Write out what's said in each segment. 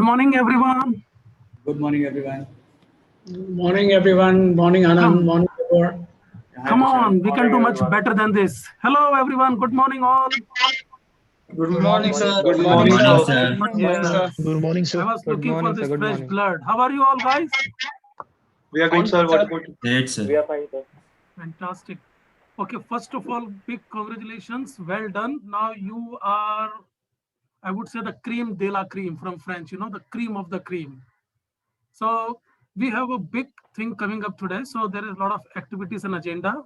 morning, everyone. Good morning, everyone. Morning, everyone. Morning, Anand. Morning, Vibhor. Come on, we can do much better than this. Hello, everyone. Good morning, all. Good morning, sir. Good morning, sir. Good morning, sir. I was Good looking for morning, this sir. Good fresh morning. blood. How are you all, guys? We are good, sir. What about you? Great, sir. We are fine, sir. Fantastic. Okay, first of all, big congratulations. Well done. Now you are, I would say, the cream de la cream from French, the cream of the cream. So we have a big thing coming up today. So there is a lot of activities and agenda.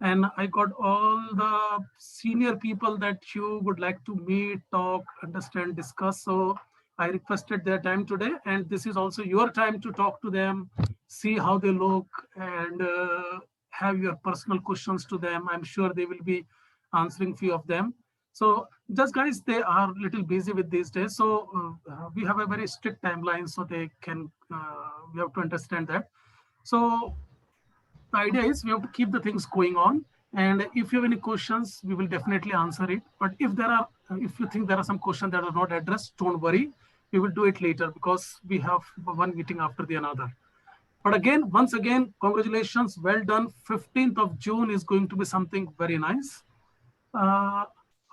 And I got all the senior people that you would like to meet, talk, understand, discuss. So I requested their time today. And this is also your time to talk to them, see how they look, and have your personal questions to them. I'm sure they will be answering few of them. So just guys, they are a little busy with these days. So we have a very strict timeline, so they can, we have to understand that. So the idea is we have to keep the things going on. And if you have any questions, we will definitely answer it. But if you think there are some questions that are not addressed, don't worry. We will do it later because we have one meeting after the another. But again, once again, congratulations. Well done. 15th of June is going to be something very nice.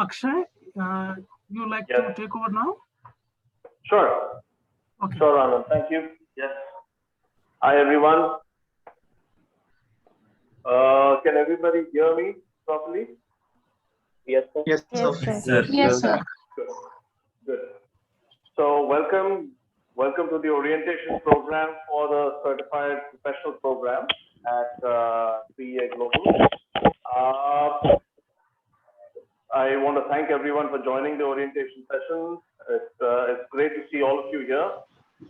Akshay, you like to take over now? Sure. Okay. Sure, Anand. Thank you. Yes. Hi, everyone. Can everybody hear me properly? Yes, sir. Yes, sir. Yes, sir. Yes, sir. Good. Good. So welcome to the orientation program for the Certified Professional Program at 3EA Global. I want to thank everyone for joining the orientation session. It's great to see all of you here.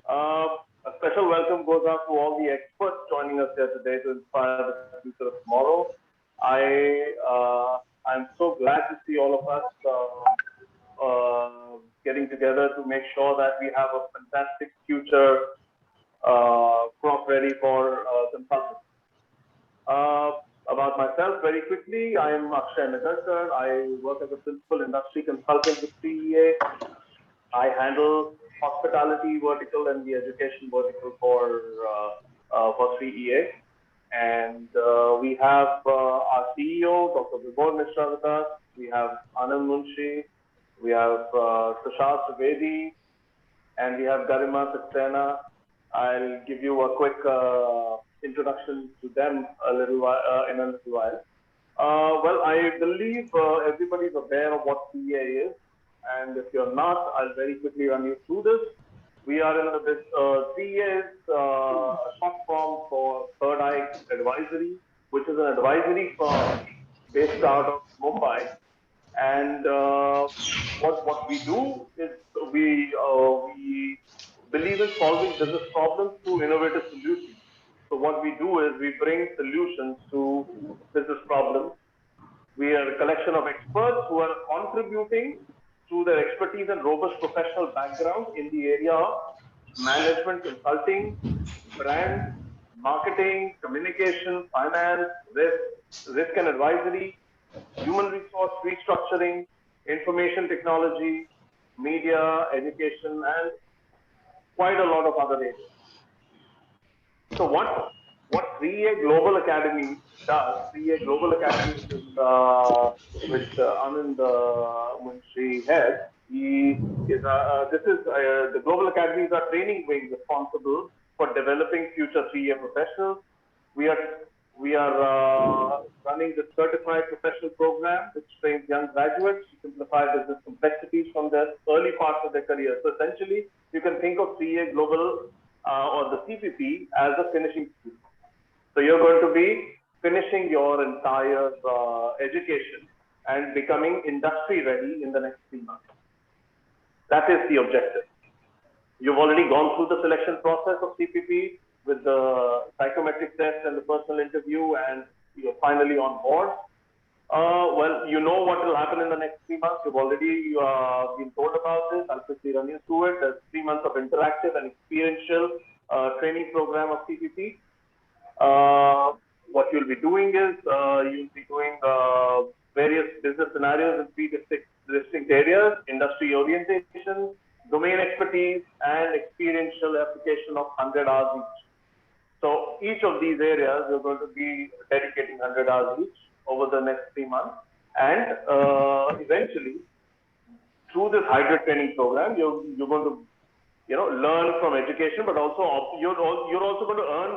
A special welcome goes out to all the experts joining us here today to inspire the future of tomorrow. I'm so glad to see all of us getting together to make sure that we have a fantastic future crop ready for consultants. About myself, very quickly, I'm Akshay Nagarkar. I work as a principal industry consultant with 3EA. I handle hospitality vertical and the education vertical for 3EA. And we have our CEO, Dr. Vibhor Mishra with us. We have Anand Munshi. We have Tushar Trivedi. And we have Garima Saxena. I'll give you a quick introduction to them in a little while. Well, I believe everybody's aware of what 3EA is. And if you're not, I'll very quickly run you through this. We are in the 3EA is a short form for Third Eye Advisory, which is an advisory firm based out of Mumbai. And what we do is we believe in solving business problems through innovative solutions. So what we do is we bring solutions to business problems. We are a collection of experts who are contributing through their expertise and robust professional background in the area of management, consulting, brand, marketing, communication, finance, risk and advisory, human resource restructuring, information technology, media, education, and quite a lot of other areas. So what 3EA Global Academy does, 3EA Global Academy is which Anand Munshi heads. The Global Academy is our training wing responsible for developing future 3EA professionals. We are running the Certified Professional Program, which trains young graduates to simplify business complexities from the early parts of their career. So essentially, you can think of 3EA Global or the CPP as a finishing school. So you're going to be finishing your entire education and becoming industry ready in the next 3 months. That is the objective. You've already gone through the selection process of CPP with the psychometric test and the personal interview, and you're finally on board. Well, you know what will happen in the next 3 months. You've already been told about this. I'll quickly run you through it. There's 3 months of interactive and experiential training program of CPP. What you'll be doing is you'll be doing various business scenarios in 3 distinct areas: industry orientation, domain expertise, and experiential application of 100 hours each. So each of these areas, you're going to be dedicating 100 hours each over the next 3 months. And eventually, through this hybrid training program, you're going to learn from education, but also you're also going to earn,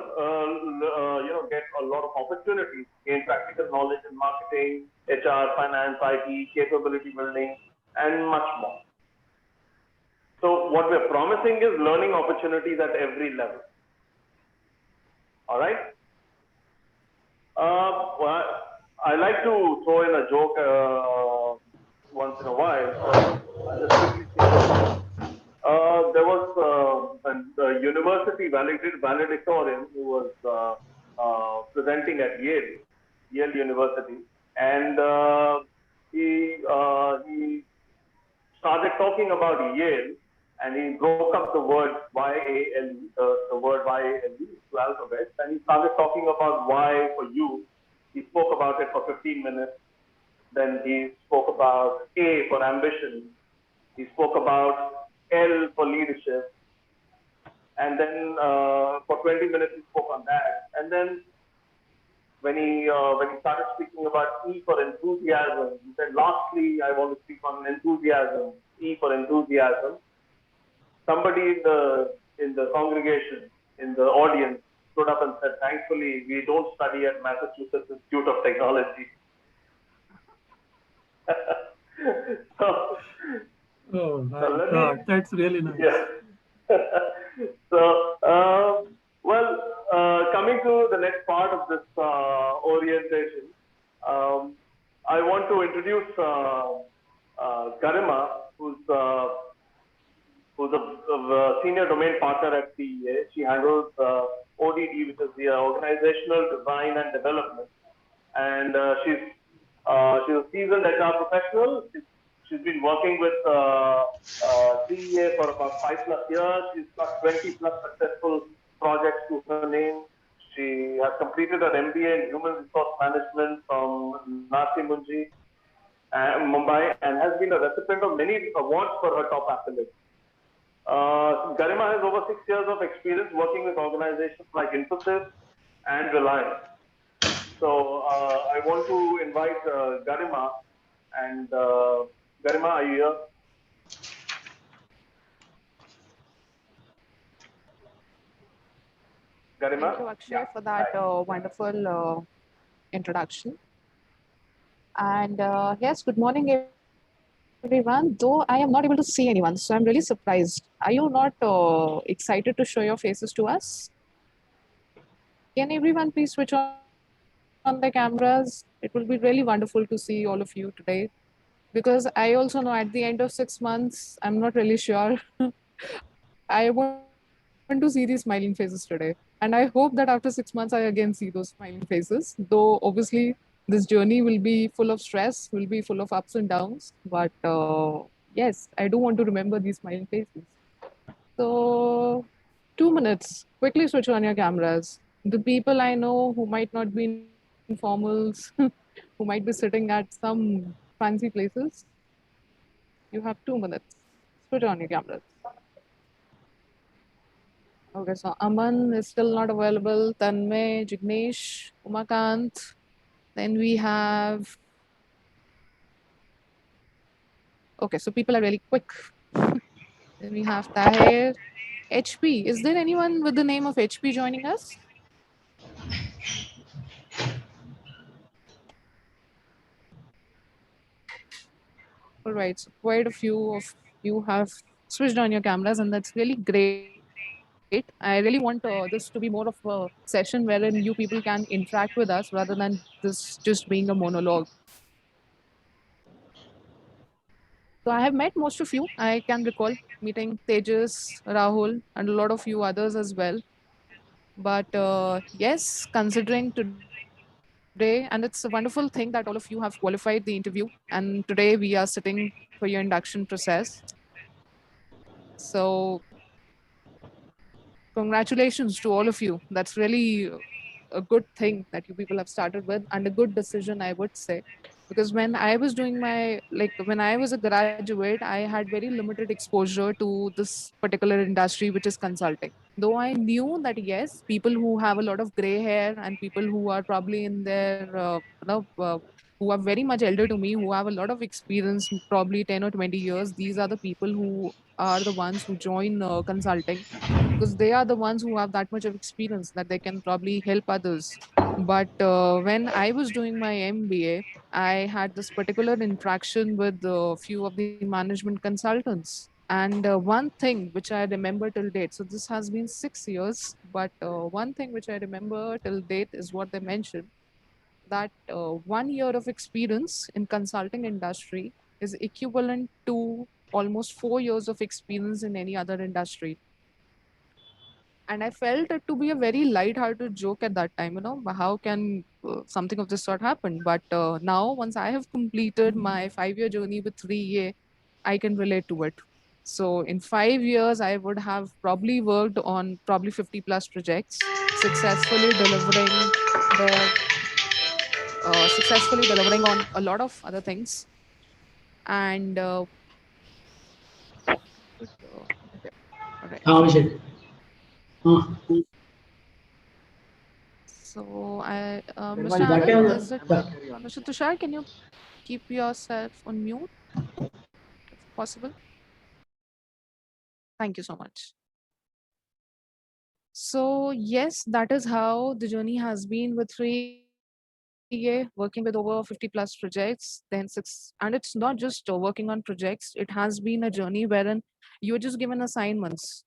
get a lot of opportunities, gain practical knowledge in marketing, HR, finance, IT, capability building, and much more. So what we're promising is learning opportunities at every level. All right. Well, I like to throw in a joke once in a while. I'll just quickly say. There was a university valedictorian who was presenting at Yale University, and he started talking about Yale, and he broke up the word Y-A-L-E, the word Y-A-L-E to alphabets, and he started talking about Y for you. He spoke about it for 15 minutes. Then he spoke about A for ambition. He spoke about L for leadership. And then for 20 minutes he spoke on that. And then when he started speaking about E for enthusiasm, he said, lastly, I want to speak on enthusiasm, E for enthusiasm. Somebody in the congregation, in the audience, stood up and said, thankfully, we don't study at Massachusetts Institute of Technology. Oh my God, that's really nice. Yeah. So, coming to the next part of this orientation, I want to introduce Garima, who's a senior domain partner at CEA. She handles ODD, which is the Organizational Design and Development, and she's a seasoned HR professional. She's been working with CEA for about 5+ years. She's got 20+ successful projects to her name. She has completed her MBA in Human Resource Management from Nasi Munji, Mumbai, and has been a recipient of many awards for her top accolades. Garima has over 6 years of experience working with organizations like Infosys and Reliance. So I want to invite Garima, and Garima, are you here? Garima? Thank you, Akshay, for that wonderful introduction. And yes, good morning, everyone. Though I am not able to see anyone, so I'm really surprised. Are you not excited to show your faces to us? Can everyone please switch on the cameras? It will be really wonderful to see all of you today. Because I also know at the end of 6 months, I'm not really sure. I want to see these smiling faces today. And I hope that after 6 months, I again see those smiling faces. Though obviously this journey will be full of stress, will be full of ups and downs. But yes, I do want to remember these smiling faces. So 2 minutes, quickly switch on your cameras. The people I know who might not be in formals, who might be sitting at some fancy places, you have 2 minutes. Switch on your cameras. Okay, so Aman is still not available. Tanmay, Jignesh, Umakant. Then we have. Okay, so people are really quick. Then we have Tahir, HP. Is there anyone with the name of HP joining us? All right, so quite a few of you have switched on your cameras, and that's really great. I really want this to be more of a session wherein you people can interact with us rather than this just being a monologue. So I have met most of you. I can recall meeting Tejas, Rahul, and a lot of you others as well. But yes, considering today, and it's a wonderful thing that all of you have qualified the interview, and today we are sitting for your induction process. So congratulations to all of you. That's really a good thing that you people have started with, and a good decision, I would say. Because when I was doing when I was a graduate, I had very limited exposure to this particular industry, which is consulting. Though I knew that yes, people who have a lot of gray hair and people who are probably in their, who are very much elder to me, who have a lot of experience, probably 10 or 20 years, these are the people who are the ones who join consulting, because they are the ones who have that much of experience that they can probably help others. But when I was doing my MBA, I had this particular interaction with a few of the management consultants. And one thing which I remember till date, so this has been 6 years, but one thing which I remember till date is what they mentioned, that 1 year of experience in consulting industry is equivalent to almost 4 years of experience in any other industry. And I felt it to be a very light-hearted joke at that time. How can something of this sort happen? But now, once I have completed my 5-year journey with 3A, I can relate to it. So in 5 years, I would have probably worked on probably 50 plus projects, successfully delivering the successfully delivering on a lot of other things. And okay, all right. Abhishek. Uh, So Mr. that Anand, is, is it Mr. Tushar? Can you keep yourself on mute if possible? Thank you so much. So yes, that is how the journey has been with 3A, working with over 50 plus projects. Then six, and it's not just working on projects. It has been a journey wherein you are just given assignments.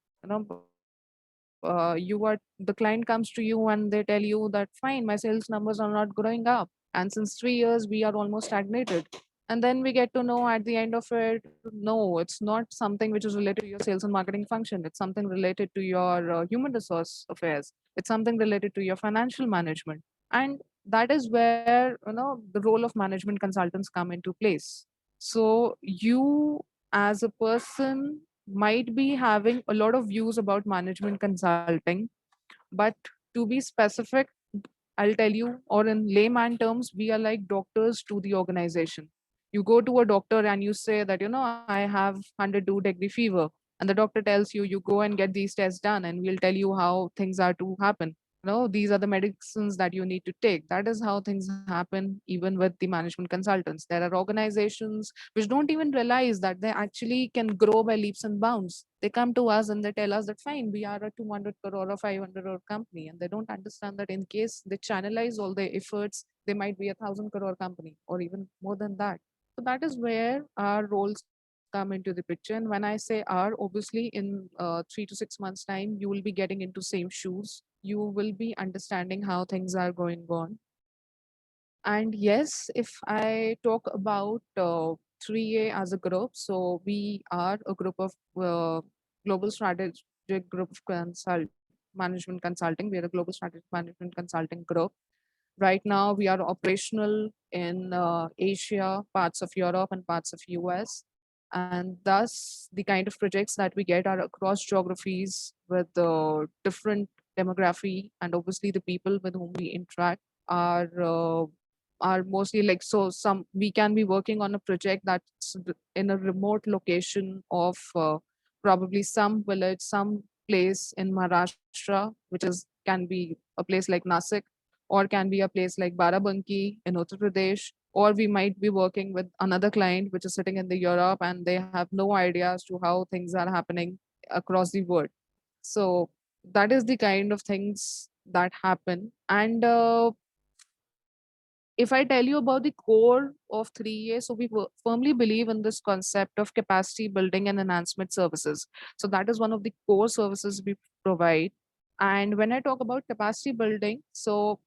You are the client comes to you and they tell you that fine, my sales numbers are not growing up, and since 3 years we are almost stagnated. And then we get to know at the end of it, no, it's not something which is related to your sales and marketing function. It's something related to your human resource affairs. It's something related to your financial management. And that is where the role of management consultants come into place. So you as a person might be having a lot of views about management consulting, but to be specific, I'll tell you, or in layman terms, we are like doctors to the organization. You go to a doctor and you say that, I have 102-degree fever. And the doctor tells you, you go and get these tests done, and we'll tell you how things are to happen. These are the medicines that you need to take. That is how things happen, even with the management consultants. There are organizations which don't even realize that they actually can grow by leaps and bounds. They come to us and they tell us that fine, we are a 200 crore or 500 crore company, and they don't understand that in case they channelize all their efforts, they might be a 1,000 crore company or even more than that. So that is where our roles come into the picture. And when I say our, obviously in 3 to 6 months time, you will be getting into same shoes. You will be understanding how things are going on. And yes, if I talk about 3A as a group, so we are a group of global strategic group of management consulting. We are a global strategic management consulting group. Right now, we are operational in Asia, parts of Europe, and parts of US. And thus, the kind of projects that we get are across geographies with different demography, and obviously the people with whom we interact are are mostly like, so some we can be working on a project that's in a remote location of probably some village, some place in Maharashtra, which is can be a place like Nasik, or can be a place like Barabanki in Uttar Pradesh, or we might be working with another client which is sitting in the Europe and they have no idea as to how things are happening across the world. So that is the kind of things that happen. And if I tell you about the core of 3A, so we firmly believe in this concept of capacity building and enhancement services. So that is one of the core services we provide. And when I talk about capacity building, so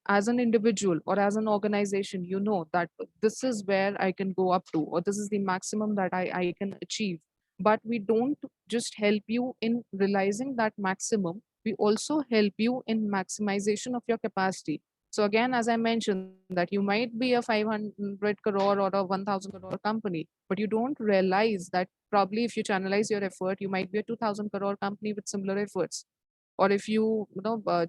as an individual or as an organization, that this is where I can go up to, or this is the maximum that I can achieve. But we don't just help you in realizing that maximum, we also help you in maximization of your capacity. So again, as I mentioned, that you might be a 500 crore or a 1,000 crore company, but you don't realize that probably if you channelize your effort, you might be a 2,000 crore company with similar efforts. Or if you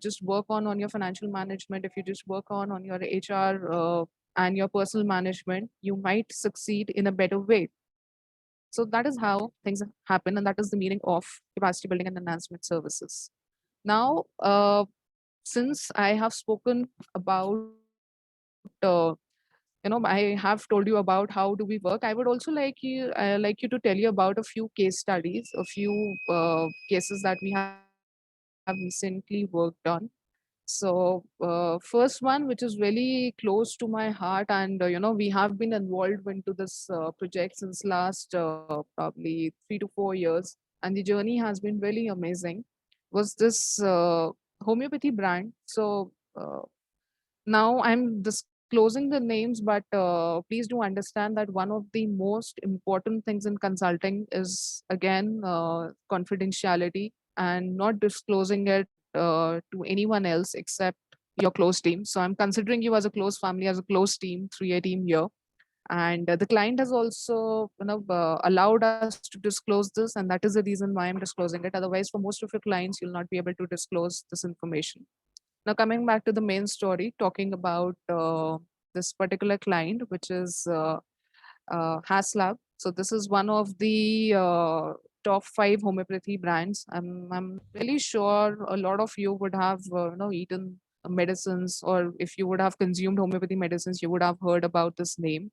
just work on your financial management, if you just work on your HR and your personal management, you might succeed in a better way. So that is how things happen, and that is the meaning of capacity building and enhancement services. Now, since I have spoken about, I have told you about how do we work. I would also like you to tell you about a few case studies, a few cases that we have recently worked on. So, first one, which is really close to my heart, and we have been involved into this project since last probably 3 to 4 years, and the journey has been really amazing. Was this homeopathy brand? So now I'm disclosing the names, but please do understand that one of the most important things in consulting is again confidentiality and not disclosing it to anyone else except your close team. So I'm considering you as a close family, as a close team, 3A team here. And the client has also allowed us to disclose this, and that is the reason why I'm disclosing it. Otherwise, for most of your clients, you'll not be able to disclose this information. Now, coming back to the main story, talking about this particular client, which is HasLab. So this is one of the top 5 homeopathy brands. I'm really sure a lot of you would have eaten medicines, or if you would have consumed homeopathy medicines, you would have heard about this name.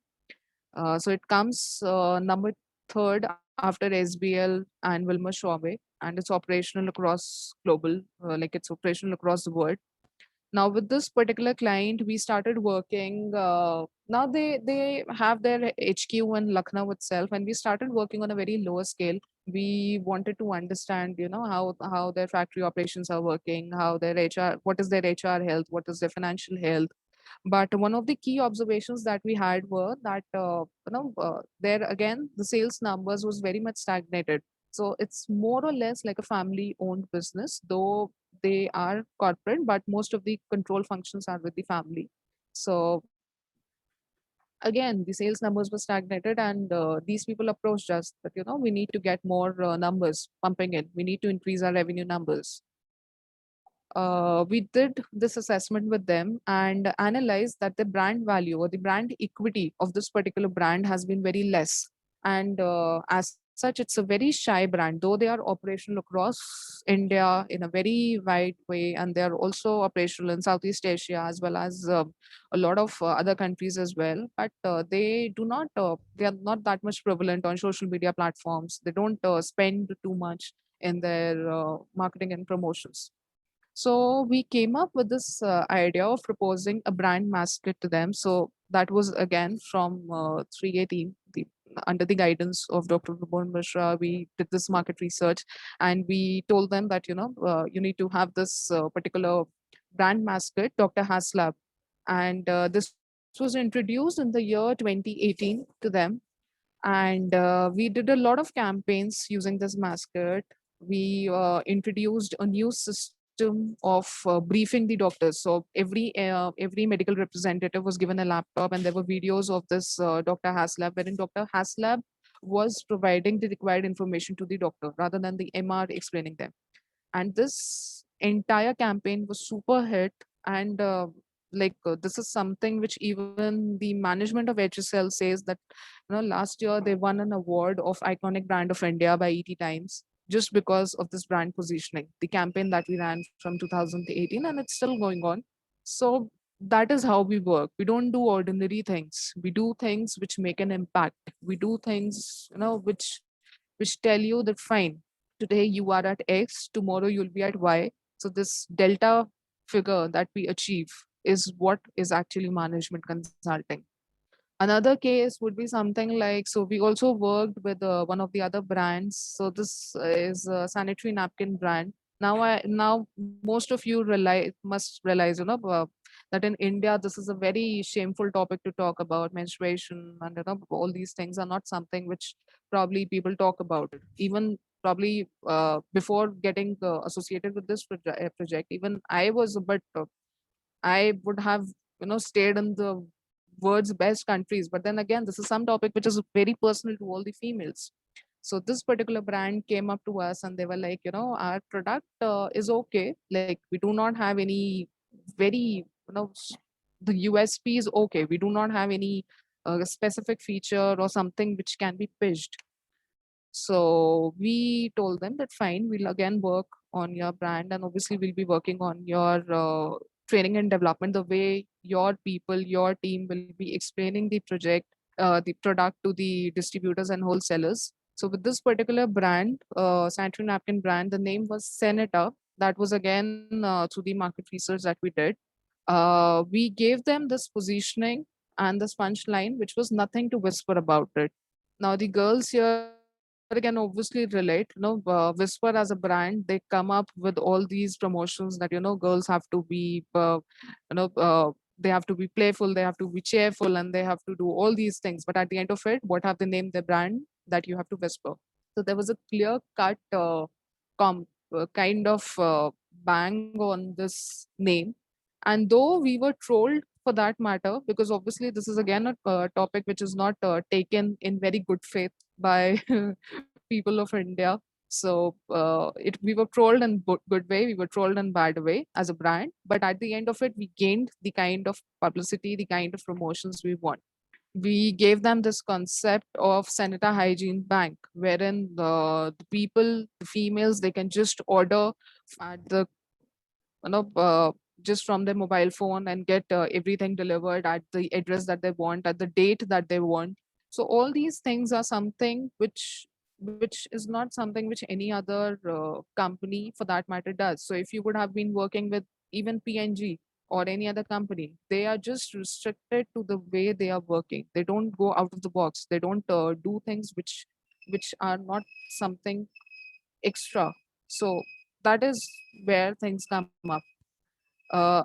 So it comes number third after SBL and Wilmer Schwabe, and it's operational across global, it's operational across the world. Now with this particular client, we started working. Now they have their HQ in Lucknow itself, and we started working on a very lower scale. We wanted to understand, how their factory operations are working, how their HR, what is their HR health, what is their financial health. But one of the key observations that we had were that there again the sales numbers was very much stagnated. So it's more or less like a family owned business, though they are corporate, but most of the control functions are with the family. So again, the sales numbers were stagnated, and these people approached us that we need to get more numbers pumping in. We need to increase our revenue numbers. We did this assessment with them and analyzed that the brand value or the brand equity of this particular brand has been very less. And as such, it's a very shy brand, though they are operational across India in a very wide way. And they are also operational in Southeast Asia as well as a lot of other countries as well. But they are not that much prevalent on social media platforms. They don't spend too much in their marketing and promotions. So we came up with this idea of proposing a brand mascot to them. So that was again from 3A team, under the guidance of Dr. Vibhor Mishra. We did this market research, and we told them that you need to have this particular brand mascot, Dr. Haslab, and this was introduced in the year 2018 to them. And we did a lot of campaigns using this mascot. We introduced a new system of briefing the doctors. So every medical representative was given a laptop, and there were videos of this Dr. Haslab, wherein Dr. Haslab was providing the required information to the doctor rather than the MR explaining them. And this entire campaign was super hit. And this is something which even the management of HSL says that last year they won an award of iconic brand of India by ET Times, just because of this brand positioning, the campaign that we ran from 2018, and it's still going on. So that is how we work. We don't do ordinary things. We do things which make an impact. We do things which tell you that fine, today you are at X, tomorrow you'll be at Y. So this delta figure that we achieve is what is actually management consulting. Another case would be something like, so we also worked with one of the other brands. So this is a sanitary napkin brand. Now most of you must realize, that in India, this is a very shameful topic to talk about. Menstruation and all these things are not something which probably people talk about. Even probably before getting associated with this project, even I was a bit, I would have, stayed in the world's best countries. But then again, this is some topic which is very personal to all the females. So this particular brand came up to us and they were like, our product is okay. Like we do not have any very, the USP is okay. We do not have any specific feature or something which can be pitched. So we told them that fine, we'll again work on your brand, and obviously we'll be working on your training and development, the way your people, your team will be explaining the product to the distributors and wholesalers. So with this particular brand, sanitary napkin brand, the name was Senator. That was again through the market research that we did. We gave them this positioning and this punchline, which was nothing to whisper about it. Now the girls here can obviously relate. Whisper as a brand, they come up with all these promotions that girls have to be, they have to be playful, they have to be cheerful, and they have to do all these things. But at the end of it, what have they named their brand? That you have to whisper. So there was a clear cut kind of bang on this name. And though we were trolled for that matter, because obviously this is again a topic which is not taken in very good faith by people of India. So we were trolled in good way, we were trolled in bad way as a brand. But at the end of it, we gained the kind of publicity, the kind of promotions we want. We gave them this concept of Senator Hygiene Bank, wherein the people, the females, they can just order at the you know just from their mobile phone and get everything delivered at the address that they want, at the date that they want. So all these things are something which is not something which any other company for that matter does. So if you would have been working with even PNG or any other company, they are just restricted to the way they are working. They don't go out of the box. They don't do things which are not something extra. So that is where things come up.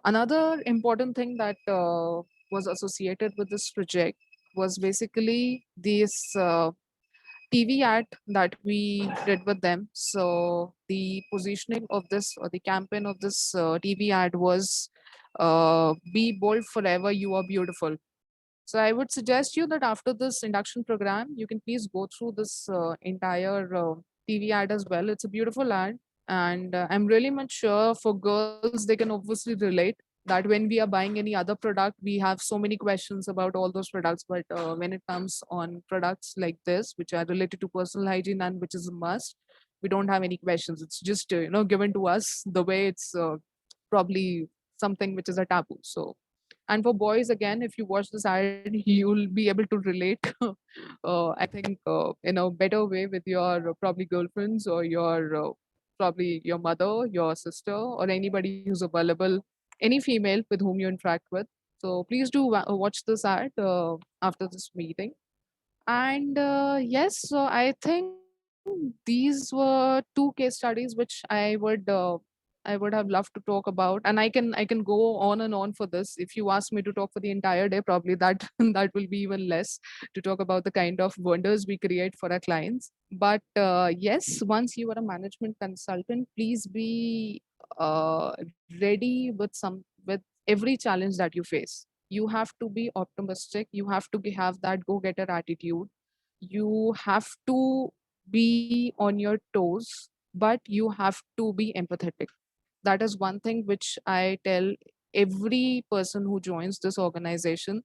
Another important thing that was associated with this project was basically this TV ad that we did with them. So the positioning of this, or the campaign of this TV ad was "Be bold forever, you are beautiful." So I would suggest you that after this induction program, you can please go through this entire TV ad as well. It's a beautiful ad, and I'm really much sure for girls they can obviously relate that when we are buying any other product, we have so many questions about all those products. But when it comes on products like this, which are related to personal hygiene and which is a must, we don't have any questions. It's just given to us the way it's probably something which is a taboo. So, and for boys, again, if you watch this ad, you'll be able to relate, I think, in a better way with your probably girlfriends or your probably your mother, your sister, or anybody who's available, any female with whom you interact with. So please do watch this ad after this meeting. And yes, so I think these were two case studies which I would have loved to talk about, and I can go on and on for this. If you ask me to talk for the entire day, probably that that will be even less to talk about the kind of wonders we create for our clients. But yes, once you are a management consultant, please be uh, ready with every challenge that you face. You have to be optimistic. You have to have that go-getter attitude. You have to be on your toes, but you have to be empathetic. That is one thing which I tell every person who joins this organization,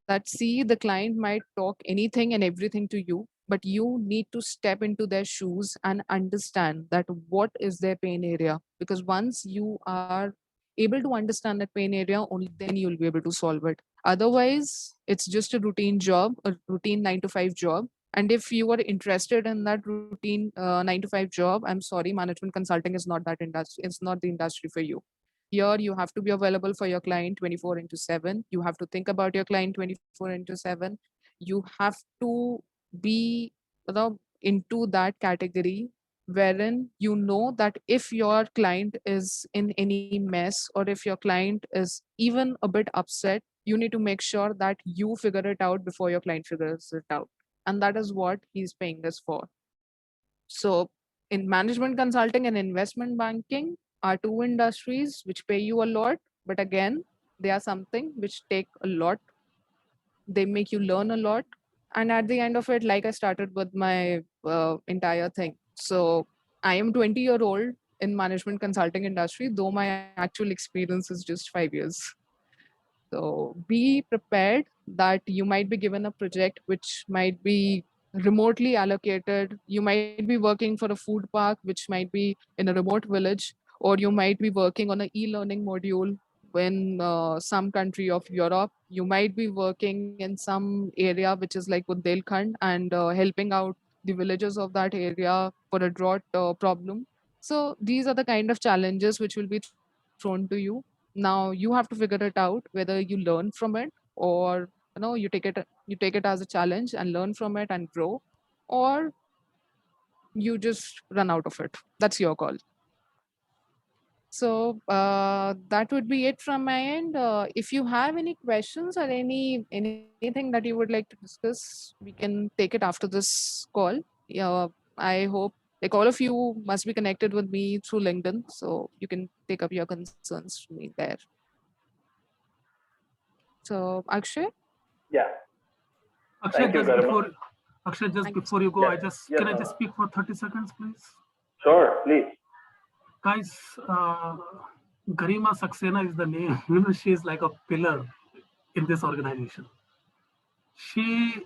that see, the client might talk anything and everything to you, but you need to step into their shoes and understand that what is their pain area. Because once you are able to understand that pain area, only then you'll be able to solve it. Otherwise, it's just a routine job, a routine 9 to 5 job. And if you are interested in that routine 9 to 5 job, I'm sorry, management consulting is not that industry. It's not the industry for you. Here, you have to be available for your client 24 into 7. You have to think about your client 24 into 7. You have to be into that category wherein you know that if your client is in any mess, or if your client is even a bit upset, you need to make sure that you figure it out before your client figures it out. And that is what he's paying us for. So in management consulting and investment banking are two industries which pay you a lot, but again, they are something which take a lot. They make you learn a lot. And at the end of it, like I started with my entire thing. So I am 20-year-old in management consulting industry, though my actual experience is just 5 years. So be prepared that you might be given a project which might be remotely allocated. You might be working for a food park, which might be in a remote village, or you might be working on an e-learning module in some country of Europe. You might be working in some area which is like Bundelkhand and helping out the villagers of that area for a drought problem. So these are the kind of challenges which will be thrown to you. Now you have to figure it out whether you learn from it, or you take it as a challenge and learn from it and grow, or you just run out of it. That's your call. So that would be it from my end. If you have any questions or anything that you would like to discuss, we can take it after this call. Yeah, I hope like all of you must be connected with me through LinkedIn, so you can take up your concerns to me there. So Akshay, Yeah. Akshay, Thank you, just Garima. before Akshay, just Thank you. before you go, Yes, can I Anand. just speak for 30 seconds, please? Sure, please. Guys, Garima Saxena is the name. You know, she is like a pillar in this organization. She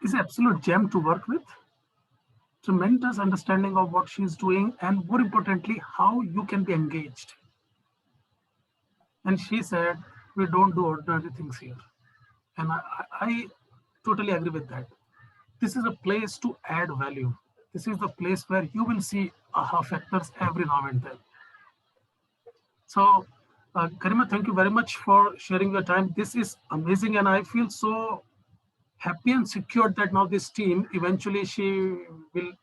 is an absolute gem to work with. Tremendous understanding of what she's doing, and more importantly, how you can be engaged. And she said, we don't do ordinary things here. And I totally agree with that. This is a place to add value. This is the place where you will see aha factors every now and then. So, Garima, thank you very much for sharing your time. This is amazing, and I feel so happy and secure that now this team eventually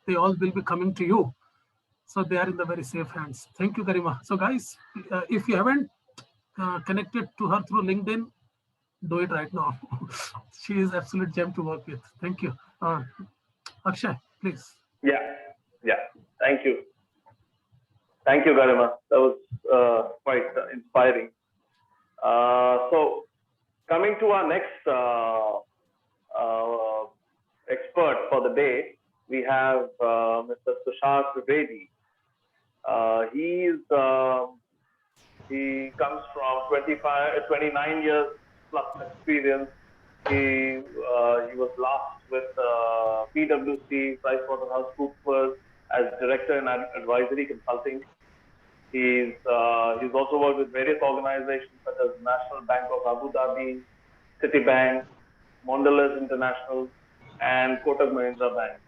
they all will be coming to you. So they are in the very safe hands. Thank you, Garima. So, guys, if you haven't connected to her through LinkedIn, do it right now. She is absolute gem to work with. Thank you. Akshay, please. Yeah. Thank you. Thank you, Garima. That was quite inspiring. So, coming to our next expert for the day, we have Mr. Tushar Trivedi. He comes from 29 years plus experience. He was last with PwC, PricewaterhouseCoopers, as director in advisory consulting. He's also worked with various organizations such as National Bank of Abu Dhabi, Citibank, Mondelez International, and Kotak Mahindra Bank.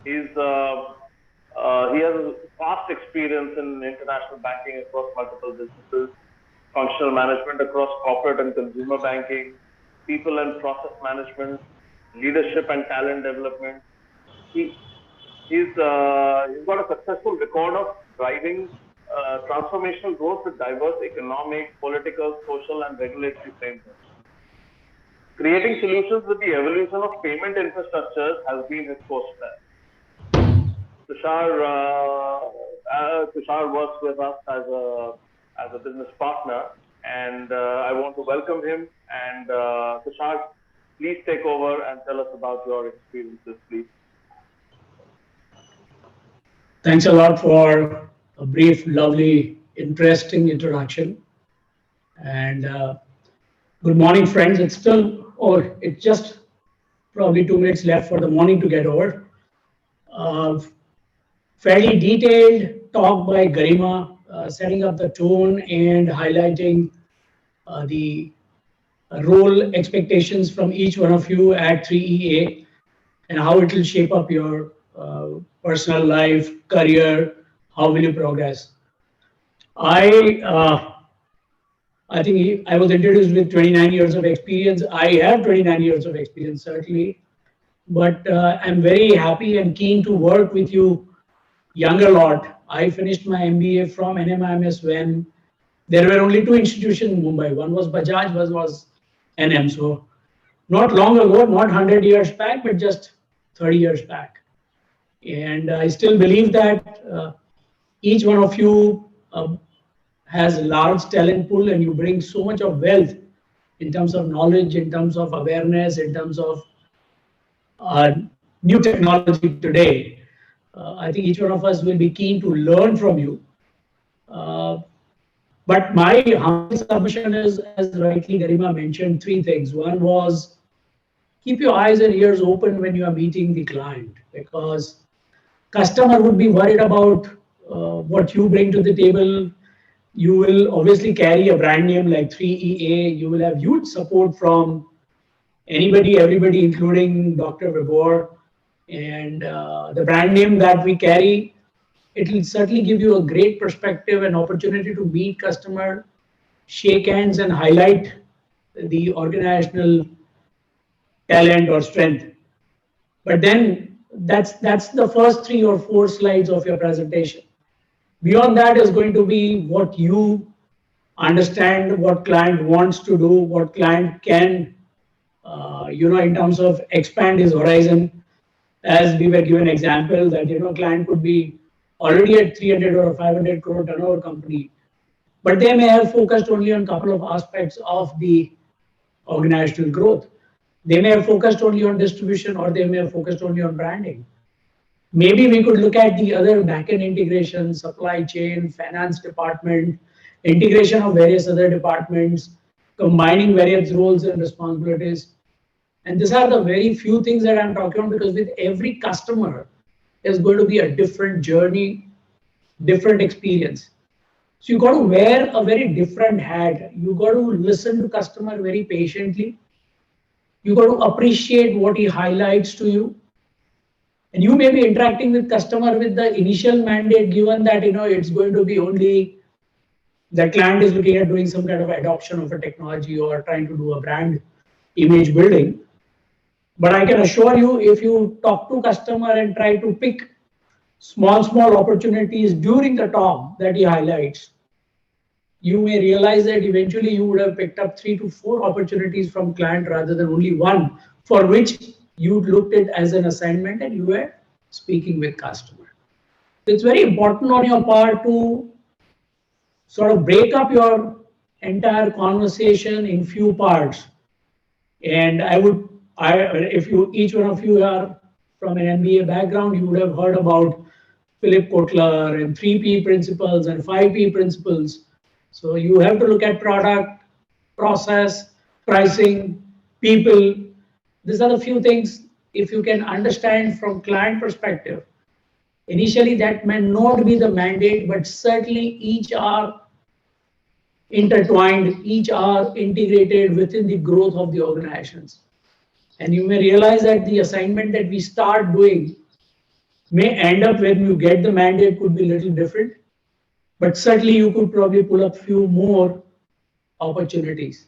He has vast experience in international banking across multiple businesses, functional management across corporate and consumer banking, people and process management, leadership and talent development. He's got a successful record of driving transformational growth with diverse economic, political, social, and regulatory frameworks. Creating solutions with the evolution of payment infrastructures has been his core strength. Tushar works with us as a business partner, and I want to welcome him. And Tushar, please take over and tell us about your experiences, please. Thanks a lot for a brief, lovely, interesting introduction. And good morning, friends. It's just probably 2 minutes left for the morning to get over. Fairly detailed talk by Garima, setting up the tone and highlighting the role expectations from each one of you at 3EA and how it will shape up your personal life, career, how will you progress. I think I was introduced with 29 years of experience. I have 29 years of experience, certainly, but I'm very happy and keen to work with you younger lot. I finished my MBA from NMIMS when there were only 2 institutions in Mumbai. One was Bajaj, one was NM. So not long ago, not 100 years back, but just 30 years back. And I still believe that each one of you has a large talent pool, and you bring so much of wealth in terms of knowledge, in terms of awareness, in terms of new technology today. I think each one of us will be keen to learn from you. But my humble submission is, as rightly Garima mentioned, three things. One was keep your eyes and ears open when you are meeting the client, because customer would be worried about what you bring to the table. You will obviously carry a brand name like 3EA. You will have huge support from anybody, everybody, including Dr. Vibor. And the brand name that we carry, it will certainly give you a great perspective and opportunity to meet customer, shake hands, and highlight the organizational talent or strength. But then that's the first 3 or 4 slides of your presentation. Beyond that is going to be what you understand, what client wants to do, what client can, in terms of expand his horizon. As we were given example that, client could be already at 300 or 500 crore turnover company, but they may have focused only on a couple of aspects of the organizational growth. They may have focused only on distribution, or they may have focused only on branding. Maybe we could look at the other backend integration, supply chain, finance department, integration of various other departments, combining various roles and responsibilities. And these are the very few things that I'm talking about, because with every customer is going to be a different journey, different experience. So you got to wear a very different hat. You got to listen to customer very patiently. You got to appreciate what he highlights to you. And you may be interacting with customer with the initial mandate given that, it's going to be only the client is looking at doing some kind of adoption of a technology or trying to do a brand image building. But I can assure you, if you talk to customer and try to pick small opportunities during the talk that he highlights, you may realize that eventually you would have picked up 3 to 4 opportunities from client rather than only one, for which you looked at as an assignment and you were speaking with customer. It's very important on your part to sort of break up your entire conversation in few parts. And if each one of you are from an MBA background, you would have heard about Philip Kotler and 3P principles and 5P principles. So you have to look at product, process, pricing, people. These are the few things, if you can understand from client perspective. Initially, that may not be the mandate, but certainly each are intertwined, each are integrated within the growth of the organizations. And you may realize that the assignment that we start doing may end up when you get the mandate could be a little different, but certainly you could probably pull up few more opportunities,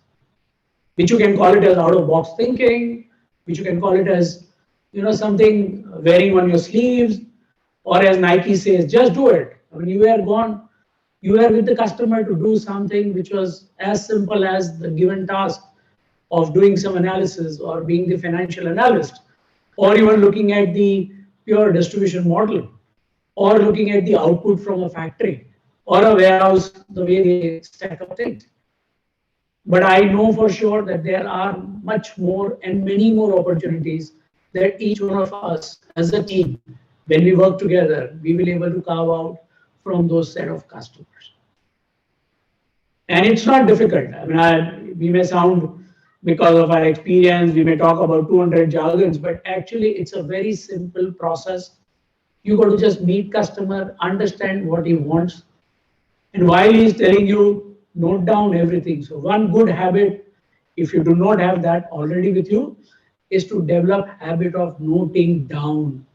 which you can call it as out of box thinking, which you can call it as, something wearing on your sleeves, or as Nike says, just do it. I mean, you were with the customer to do something which was as simple as the given task of doing some analysis or being the financial analyst, or even looking at the pure distribution model, or looking at the output from a factory or a warehouse, the way they stack up things. But I know for sure that there are much more and many more opportunities that each one of us as a team, when we work together, we will be able to carve out from those set of customers. And it's not difficult. I mean, we may sound, because of our experience, we may talk about 200 jargons, but actually it's a very simple process. You got to just meet customer, understand what he wants. And while he's telling you, note down everything. So one good habit, if you do not have that already with you, is to develop habit of noting down.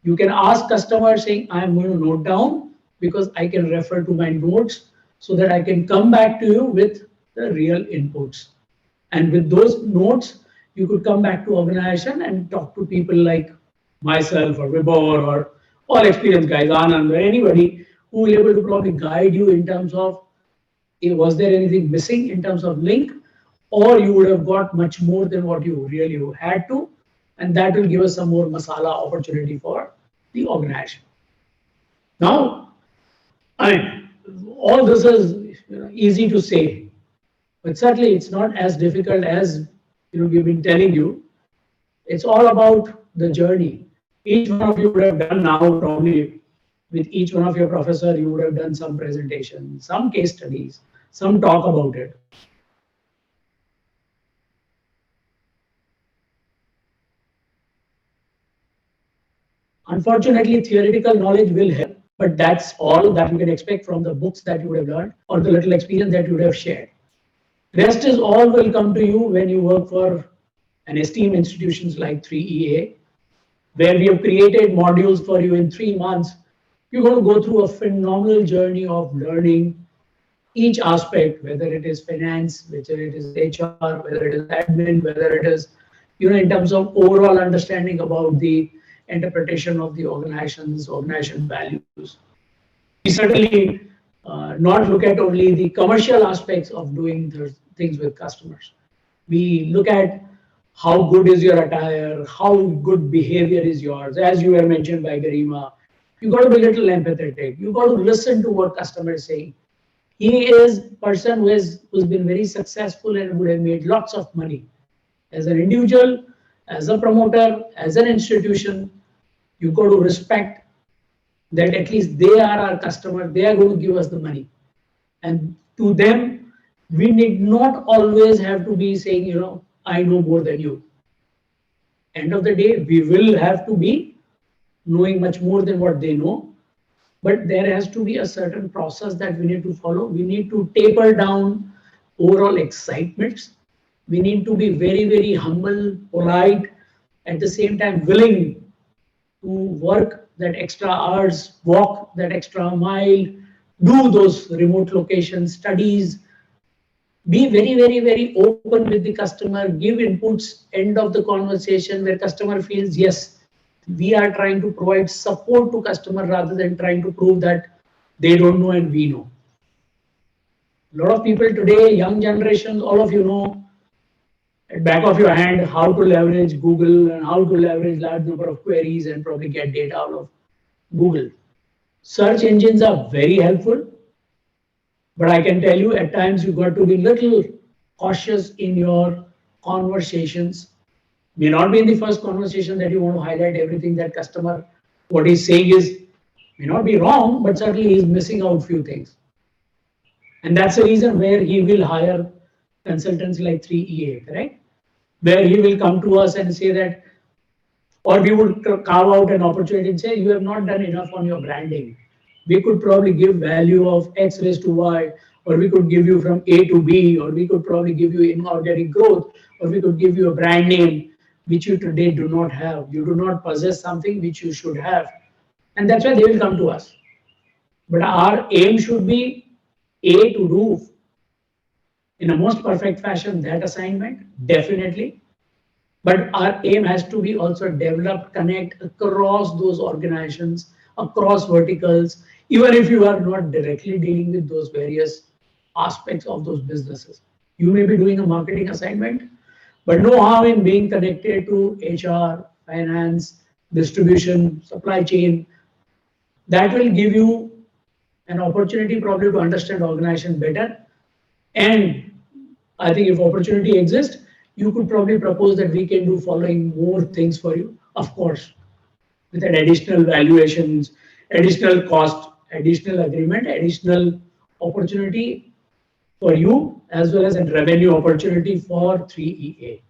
You can ask customer saying, I'm going to note down because I can refer to my notes so that I can come back to you with the real inputs. And with those notes, you could come back to organization and talk to people like myself or Vibor or all experienced guys, Anand, or anybody who will be able to probably guide you in terms of, was there anything missing in terms of link, or you would have got much more than what you really had to, and that will give us some more masala opportunity for the organization. Now, I mean, all this is easy to say, but certainly it's not as difficult as we've been telling you. It's all about the journey. Each one of you would have done now probably with each one of your professor, you would have done some presentation, some case studies, some talk about it. Unfortunately, theoretical knowledge will help, but that's all that you can expect from the books that you would have learned or the little experience that you would have shared. Rest is all will come to you when you work for an esteemed institutions like 3EA, where we have created modules for you in 3 months. You're going to go through a phenomenal journey of learning each aspect, whether it is finance, whether it is HR, whether it is admin, whether it is, in terms of overall understanding about the interpretation of the organization values. We certainly not look at only the commercial aspects of doing the things with customers. We look at how good is your attire, how good behavior is yours. As you were mentioned by Garima, you got to be a little empathetic. You got to listen to what customer is saying. He is a person who's been very successful and would have made lots of money. As an individual, as a promoter, as an institution, you got to respect that at least they are our customer, they are going to give us the money. And to them, we need not always have to be saying, I know more than you. End of the day, we will have to be knowing much more than what they know. But there has to be a certain process that we need to follow. We need to taper down overall excitements. We need to be very, very humble, polite, at the same time willing to work that extra hours, walk that extra mile, do those remote location studies, be very, very, very open with the customer, give inputs, end of the conversation where customer feels, yes, we are trying to provide support to customer rather than trying to prove that they don't know and we know. A lot of people today, young generations, all of you know, at back of your hand, how to leverage Google and how to leverage large number of queries and probably get data out of Google. Search engines are very helpful, but I can tell you at times you got to be little cautious in your conversations. May not be in the first conversation that you want to highlight everything that customer, what he's saying is, may not be wrong, but certainly he's missing out few things. And that's the reason where he will hire consultants like 3EA, correct? Where he will come to us and say that, or we would carve out an opportunity and say, you have not done enough on your branding. We could probably give value of X raised to Y, or we could give you from A to B, or we could probably give you inorganic growth, or we could give you a brand name which you today do not have. You do not possess something which you should have. And that's why they will come to us. But our aim should be A, to do in a most perfect fashion that assignment, definitely. But our aim has to be also develop, connect across those organizations, across verticals, even if you are not directly dealing with those various aspects of those businesses. You may be doing a marketing assignment, but no harm in being connected to HR, finance, distribution, supply chain. That will give you an opportunity probably to understand organization better. And I think if opportunity exists, you could probably propose that we can do following more things for you, of course, with an additional valuations, additional cost, additional agreement, additional opportunity for you, as well as a revenue opportunity for 3EA.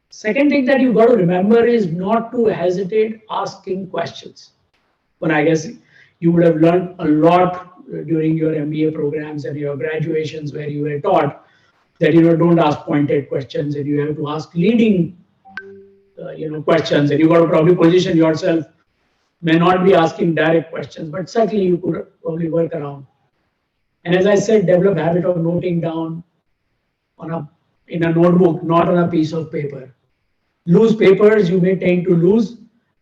Second thing that you got to remember is not to hesitate asking questions. But I guess you would have learned a lot during your MBA programs and your graduations where you were taught that don't ask pointed questions and you have to ask leading questions, and you got to probably position yourself, may not be asking direct questions, but certainly you could probably work around. And as I said, develop habit of noting down in a notebook, not on a piece of paper. Loose papers you may tend to lose,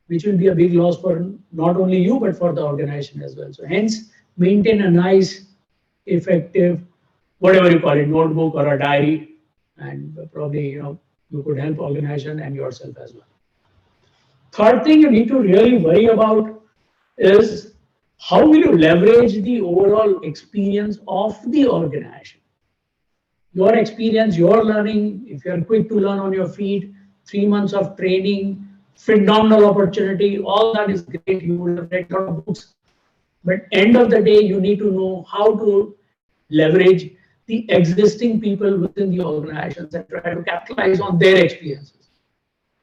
which will be a big loss for not only you, but for the organization as well. So hence, maintain a nice, effective, whatever you call it, notebook or a diary, and probably, you could help organization and yourself as well. Third thing you need to really worry about is how will you leverage the overall experience of the organization. Your experience, your learning, if you're quick to learn on your feet, 3 months of training, phenomenal opportunity. All that is great. You would have read a lot of books. But end of the day, you need to know how to leverage the existing people within the organizations and try to capitalize on their experiences.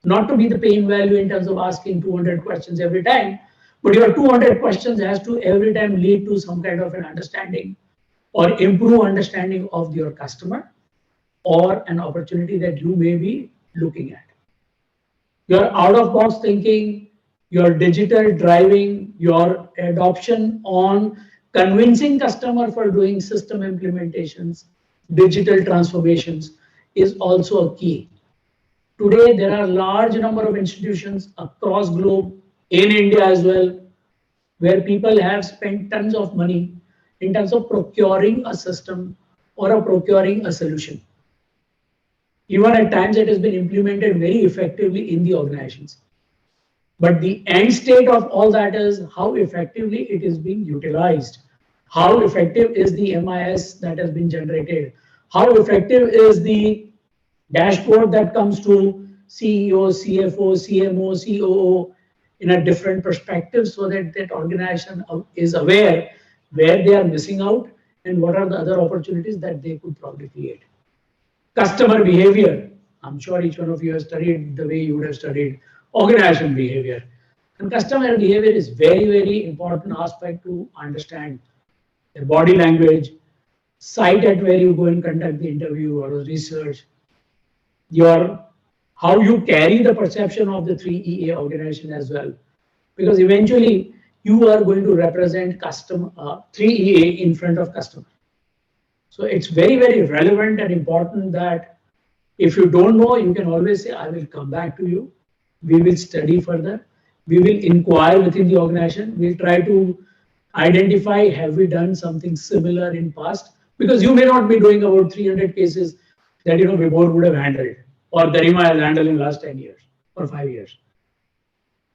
Not to be the pain value in terms of asking 200 questions every time, but your 200 questions has to every time lead to some kind of an understanding or improve understanding of your customer or an opportunity that you may be looking at. Your out of box thinking, your digital driving, your adoption on convincing customer for doing system implementations, digital transformations is also a key. Today, there are a large number of institutions across globe, in India as well, where people have spent tons of money in terms of procuring a system or procuring a solution. Even at times it has been implemented very effectively in the organizations. But the end state of all that is how effectively it is being utilized. How effective is the MIS that has been generated? How effective is the dashboard that comes to CEO, CFO, CMO, COO in a different perspective so that that organization is aware where they are missing out and what are the other opportunities that they could probably create. Customer behavior. I'm sure each one of you has studied the way you would have studied organization behavior. And customer behavior is very, very important aspect to understand. Their body language, site at where you go and conduct the interview or research, your how you carry the perception of the 3EA organization as well. Because eventually you are going to represent customer 3EA in front of customer. So it's very, very relevant and important that if you don't know, you can always say, I will come back to you. We will study further. We will inquire within the organization. We'll try to identify, have we done something similar in past? Because you may not be doing about 300 cases that Vibhor would have handled or Garima has handled in last 10 years or 5 years.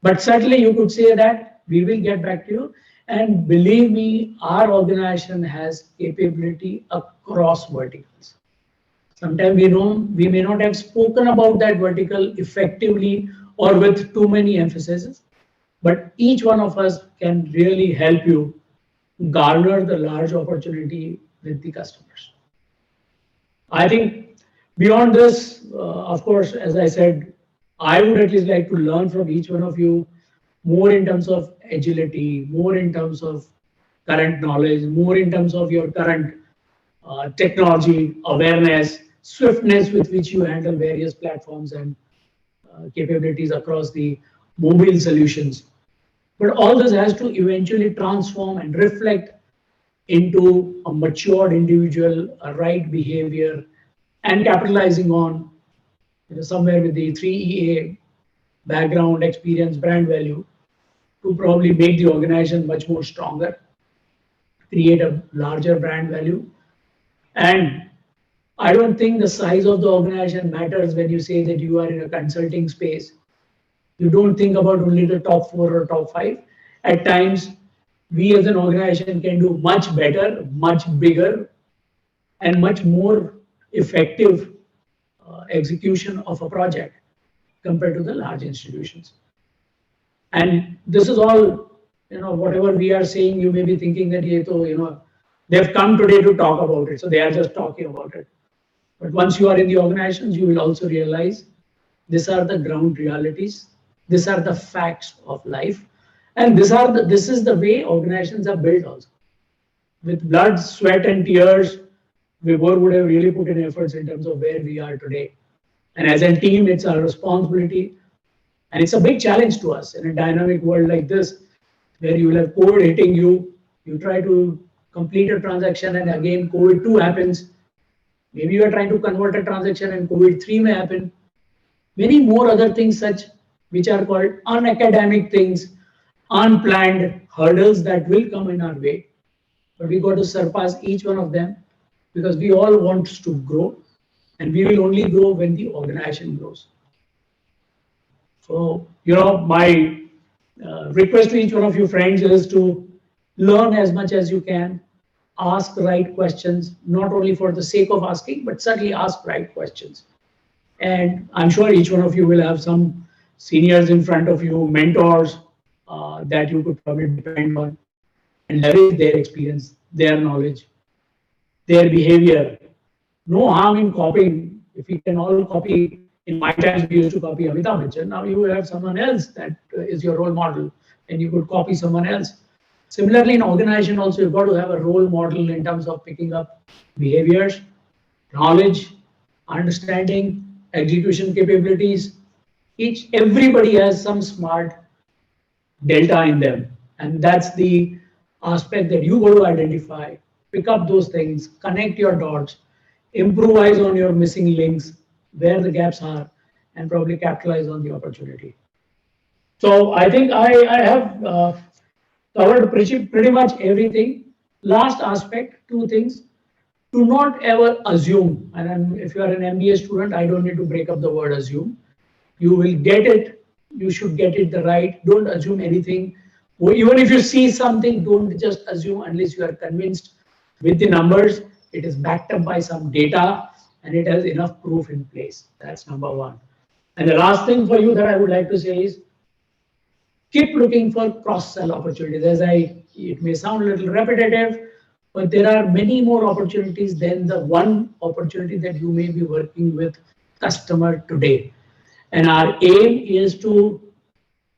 But certainly you could say that we will get back to you. And believe me, our organization has capability across verticals. Sometimes we may not have spoken about that vertical effectively or with too many emphases, but each one of us can really help you garner the large opportunity with the customers. I think beyond this, of course, as I said, I would at least like to learn from each one of you more in terms of agility, more in terms of current knowledge, more in terms of your current technology awareness, swiftness with which you handle various platforms and capabilities across the mobile solutions. But all this has to eventually transform and reflect into a matured individual, a right behavior, and capitalizing on somewhere with the 3EA background, experience, brand value to probably make the organization much more stronger, create a larger brand value. And I don't think the size of the organization matters when you say that you are in a consulting space. You don't think about only the top 4 or top 5. At times, we as an organization can do much better, much bigger, and much more effective execution of a project compared to the large institutions. And this is all, whatever we are saying, you may be thinking that, they've come today to talk about it. So they are just talking about it. But once you are in the organizations, you will also realize these are the ground realities. These are the facts of life. And this is the way organizations are built also. With blood, sweat, and tears, Vibhor would have really put in efforts in terms of where we are today. And as a team, it's our responsibility. And it's a big challenge to us in a dynamic world like this, where you will have COVID hitting you. You try to complete a transaction and again COVID 2 happens. Maybe you are trying to convert a transaction and COVID 3 may happen. Many more other things such which are called unacademic things, unplanned hurdles that will come in our way. But we got to surpass each one of them because we all want to grow and we will only grow when the organization grows. So, my request to each one of you friends is to learn as much as you can, ask the right questions, not only for the sake of asking, but certainly ask right questions. And I'm sure each one of you will have some seniors in front of you, mentors that you could probably depend on and leverage their experience, their knowledge, their behavior. No harm in copying. If we can all copy, in my times we used to copy Amitabh Bachchan. Now you have someone else that is your role model, and you could copy someone else. Similarly, in organization also, you've got to have a role model in terms of picking up behaviors, knowledge, understanding, execution capabilities. Everybody has some smart delta in them, and that's the aspect that you got to identify. Pick up those things, connect your dots, improvise on your missing links, where the gaps are, and probably capitalize on the opportunity. So I think I have covered pretty much everything. Last aspect, two things. Do not ever assume, and if you are an MBA student, I don't need to break up the word assume. You will get it. You should get it the right. Don't assume anything. Even if you see something, don't just assume unless you are convinced with the numbers. It is backed up by some data and it has enough proof in place. That's number one. And the last thing for you that I would like to say is keep looking for cross-sell opportunities. It may sound a little repetitive, but there are many more opportunities than the one opportunity that you may be working with customer today. And our aim is to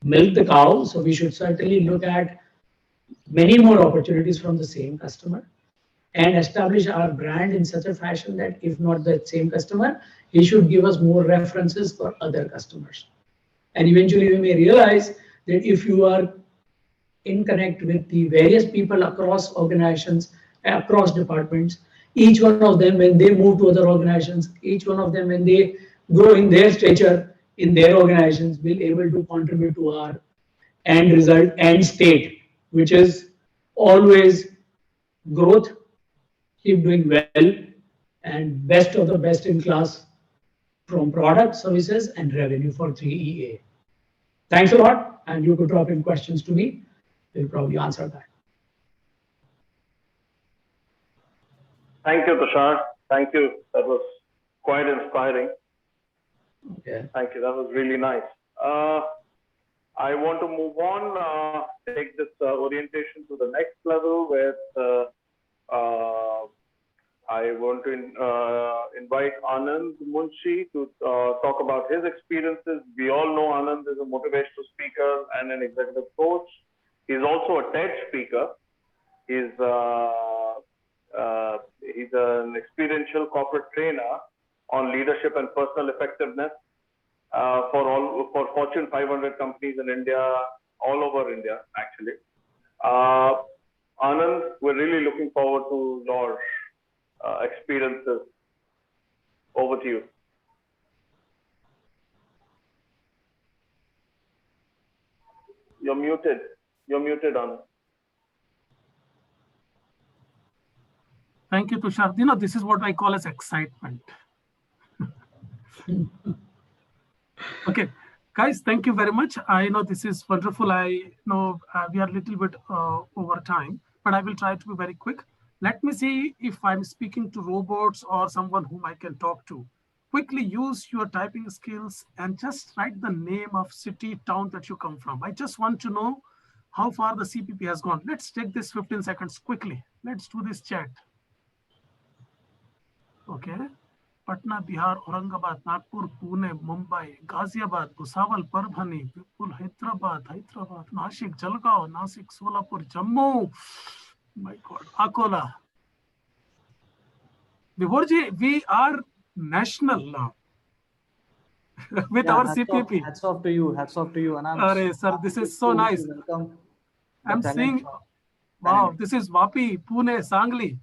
milk the cow. So we should certainly look at many more opportunities from the same customer and establish our brand in such a fashion that if not the same customer, he should give us more references for other customers. And eventually we may realize that if you are in connect with the various people across organizations, across departments, each one of them, when they move to other organizations, each one of them, when they grow in their stature in their organizations, will able to contribute to our end result, end state, which is always growth, keep doing well, and best of the best in class from product, services, and revenue for 3EA. Thanks a lot, and you could drop in questions to me. We'll probably answer that. Thank you, Tushar. Thank you. That was quite inspiring. Okay. Thank you. That was really nice. I want to move on, take this orientation to the next level where I want to invite Anand Munshi to talk about his experiences. We all know Anand is a motivational speaker and an executive coach. He's also a TED speaker. He's an experiential corporate trainer on leadership and personal effectiveness for Fortune 500 companies in India, all over India, actually. Anand, we're really looking forward to your experiences. Over to you. You're muted. You're muted, Anand. Thank you, Tushar. You know, this is what I call as excitement. Okay, guys, thank you very much. I know this is wonderful. I know we are a little bit over time, but I will try to be very quick. Let me see if I'm speaking to robots or someone whom I can talk to. Quickly use your typing skills and just write the name of city, town that you come from. I just want to know how far the CPP has gone. Let's take this 15 seconds quickly. Let's do this chat. Okay. Patna, Bihar, Aurangabad, Nagpur, Pune, Mumbai, Ghaziabad, Bhusawal, Parbhani, Vipul, Hyderabad, Nashik, Jalgaon, Nasik, Solapur, Jammu. My God, Akola. Vibhorji, we are national now with our CPP. Hats off to you. Hats off to you, Anand. Arey, sir, this is so nice. Welcome. I'm seeing, wow, this is Vapi, Pune, Sangli.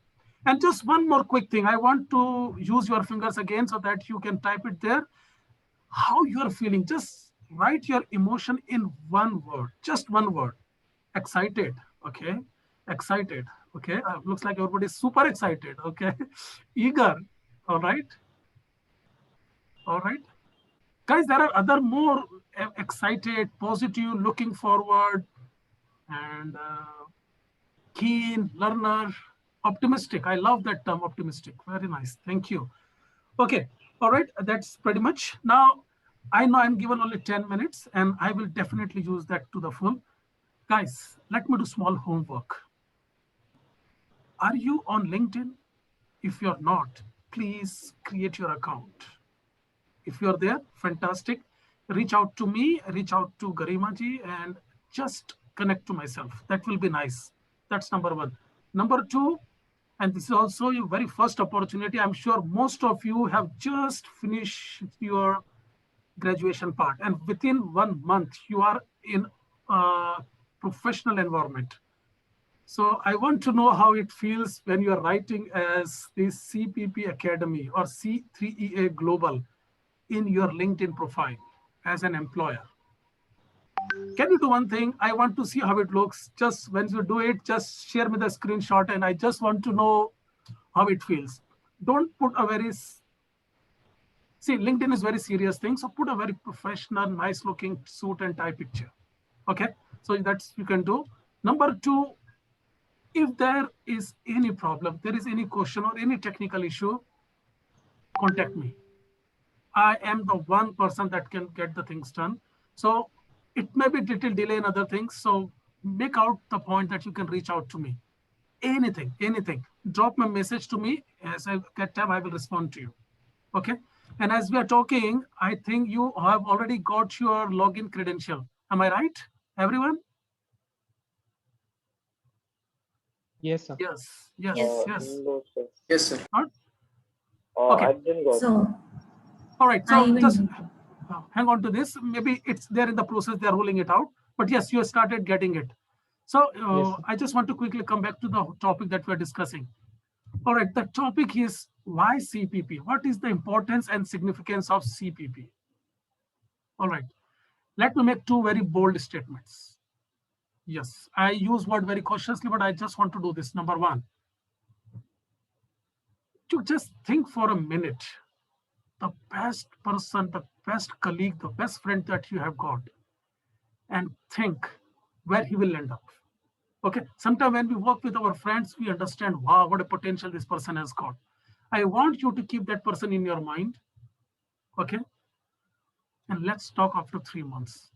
And just one more quick thing. I want to use your fingers again so that you can type it there. How you are feeling. Just write your emotion in one word. Just one word. Excited. Okay. Excited. Okay. Looks like everybody is super excited. Okay. Eager. All right. All right. Guys, there are other more excited, positive, looking forward, and keen, learner, optimistic. I love that term, optimistic. Very nice. Thank you. Okay. All right. That's pretty much. Now, I know I'm given only 10 minutes and I will definitely use that to the full. Guys, let me do small homework. Are you on LinkedIn? If you're not, please create your account. If you're there, fantastic. Reach out to me, reach out to Garima ji, and just connect to myself. That will be nice. That's number one. Number two, and this is also your very first opportunity. I'm sure most of you have just finished your graduation part, and within 1 month, you are in a professional environment. So I want to know how it feels when you are writing as the CPP Academy or C3EA Global in your LinkedIn profile as an employer. Can you do one thing? I want to see how it looks. Just when you do it, just share me the screenshot and I just want to know how it feels. Don't put a very, see, LinkedIn is very serious thing. So put a very professional, nice looking suit and tie picture. Okay, so that's you can do. Number two, if there is any problem, there is any question or any technical issue, contact me. I am the one person that can get the things done. So it may be little delay in other things. So make out the point that you can reach out to me. Anything, anything. Drop my message to me. As I get time, I will respond to you. Okay. And as we are talking, I think you have already got your login credential. Am I right, everyone? Yes, sir. Yes, yes, Yes. yes. No, sir. Yes, sir. Okay. I didn't got it. So All right. I So will. just hang on to this. Maybe it's there in the process. They're rolling it out. But yes, you started getting it. So Yes, sir. I just want to quickly come back to the topic that we're discussing. All right. The topic is why CPP? What is the importance and significance of CPP? All right. Let me make two very bold statements. Yes, I use word very cautiously, but I just want to do this. Number one, to just think for a minute, the best person, the best colleague, the best friend that you have got, and think where he will end up. Okay, sometimes when we work with our friends, we understand, wow, what a potential this person has got. I want you to keep that person in your mind. Okay, and let's talk after 3 months.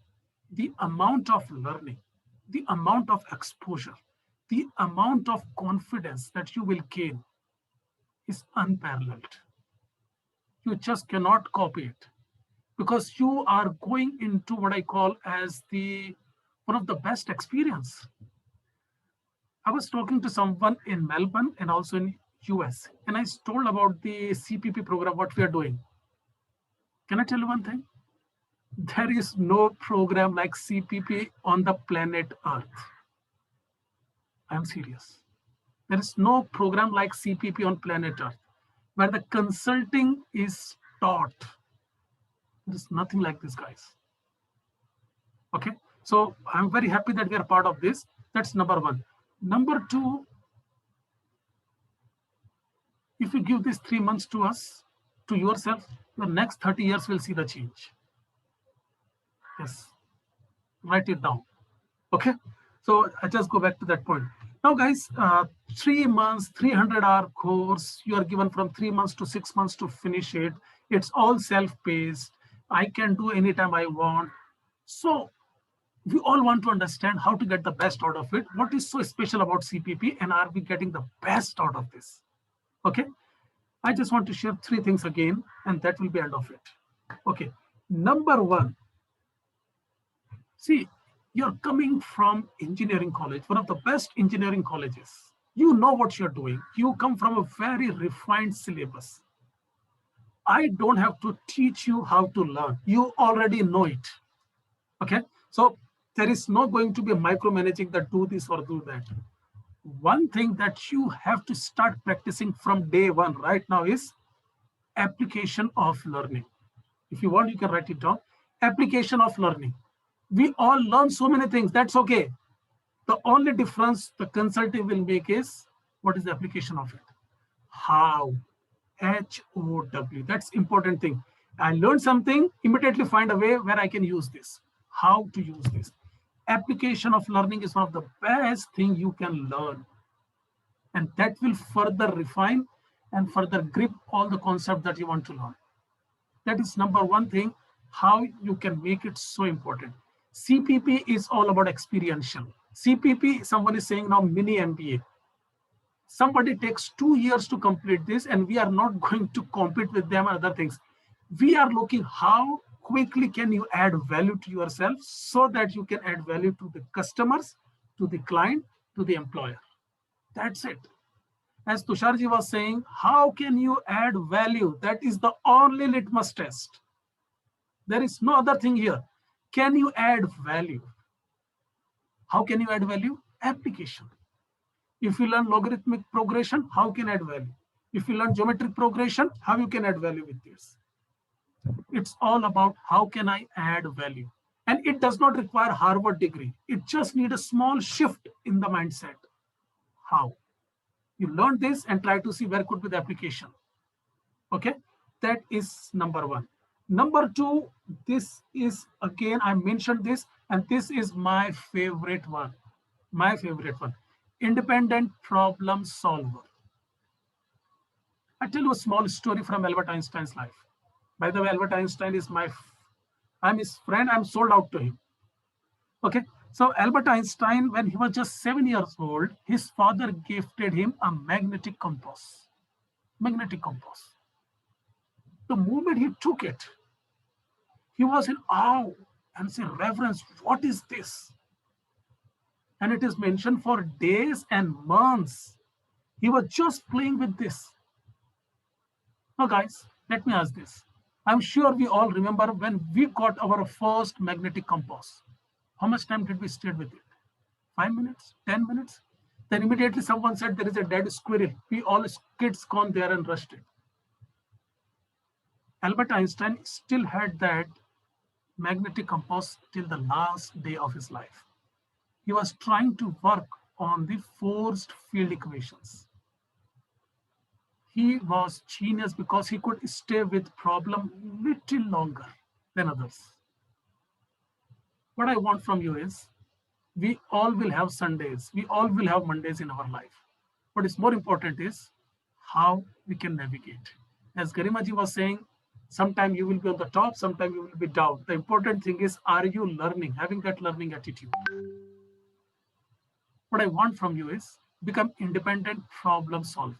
The amount of learning, the amount of exposure, the amount of confidence that you will gain is unparalleled. You just cannot copy it because you are going into what I call as the one of the best experience. I was talking to someone in Melbourne and also in US, and I told about the CPP program, what we are doing. Can I tell you one thing? There is no program like CPP on the planet Earth. I'm serious. There is no program like CPP on planet Earth where the consulting is taught. There's nothing like this, guys. Okay, so I'm very happy that we are part of this. That's number one. Number two, if you give these 3 months to us, to yourself, your next 30 years will see the change. Yes, write it down. Okay, so I just go back to that point. Now, guys, 3 months, 300-hour course, you are given from 3 months to 6 months to finish it. It's all self-paced. I can do anytime I want. So we all want to understand how to get the best out of it. What is so special about CPP and are we getting the best out of this? Okay, I just want to share 3 things again and that will be end of it. Okay, number one, see, you're coming from engineering college, one of the best engineering colleges. You know what you're doing. You come from a very refined syllabus. I don't have to teach you how to learn. You already know it. Okay, so there is no going to be a micromanaging that do this or do that. One thing that you have to start practicing from day one right now is application of learning. If you want, you can write it down. Application of learning. We all learn so many things. That's okay. The only difference the consultant will make is what is the application of it? How? H-O-W. That's important thing. I learned something, immediately find a way where I can use this. How to use this. Application of learning is one of the best thing you can learn. And that will further refine and further grip all the concepts that you want to learn. That is number one thing how you can make it so important. CPP is all about experiential. CPP, someone is saying now mini MBA. Somebody takes 2 years to complete this, and we are not going to compete with them and other things. We are looking how quickly can you add value to yourself so that you can add value to the customers, to the client, to the employer. That's it. As Tusharji was saying, how can you add value? That is the only litmus test. There is no other thing here. Can you add value? How can you add value? Application. If you learn logarithmic progression, how can you add value? If you learn geometric progression, how you can add value with this? It's all about how can I add value? And it does not require Harvard degree. It just needs a small shift in the mindset. How? You learn this and try to see where could be the application. Okay, that is number one. Number two, this is again, I mentioned this, and this is my favorite one. My favorite one. Independent problem solver. I tell you a small story from Albert Einstein's life. By the way, Albert Einstein is I'm his friend. I'm sold out to him. Okay. So Albert Einstein, when he was just 7 years old, his father gifted him a magnetic compass. Magnetic compass. The moment he took it, he was in awe and said, reverence, what is this? And it is mentioned for days and months. He was just playing with this. Now, guys, let me ask this. I'm sure we all remember when we got our first magnetic compass. How much time did we stay with it? 5 minutes? 10 minutes? Then immediately someone said there is a dead squirrel. We all kids gone there and rushed it. Albert Einstein still had that magnetic compass till the last day of his life. He was trying to work on the forced field equations. He was genius because he could stay with problem little longer than others. What I want from you is, we all will have Sundays, we all will have Mondays in our life. What is more important is how we can navigate. As Garimaji was saying, sometime you will be on the top, sometime you will be down. The important thing is, are you learning, having that learning attitude? What I want from you is, become independent problem solver.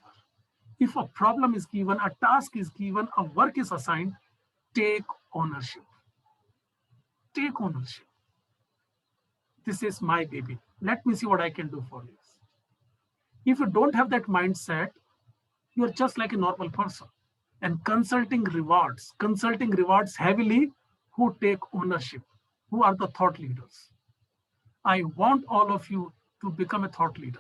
If a problem is given, a task is given, a work is assigned, take ownership. Take ownership. This is my baby. Let me see what I can do for this. If you don't have that mindset, you're just like a normal person. And consulting rewards heavily who take ownership, who are the thought leaders. I want all of you to become a thought leader.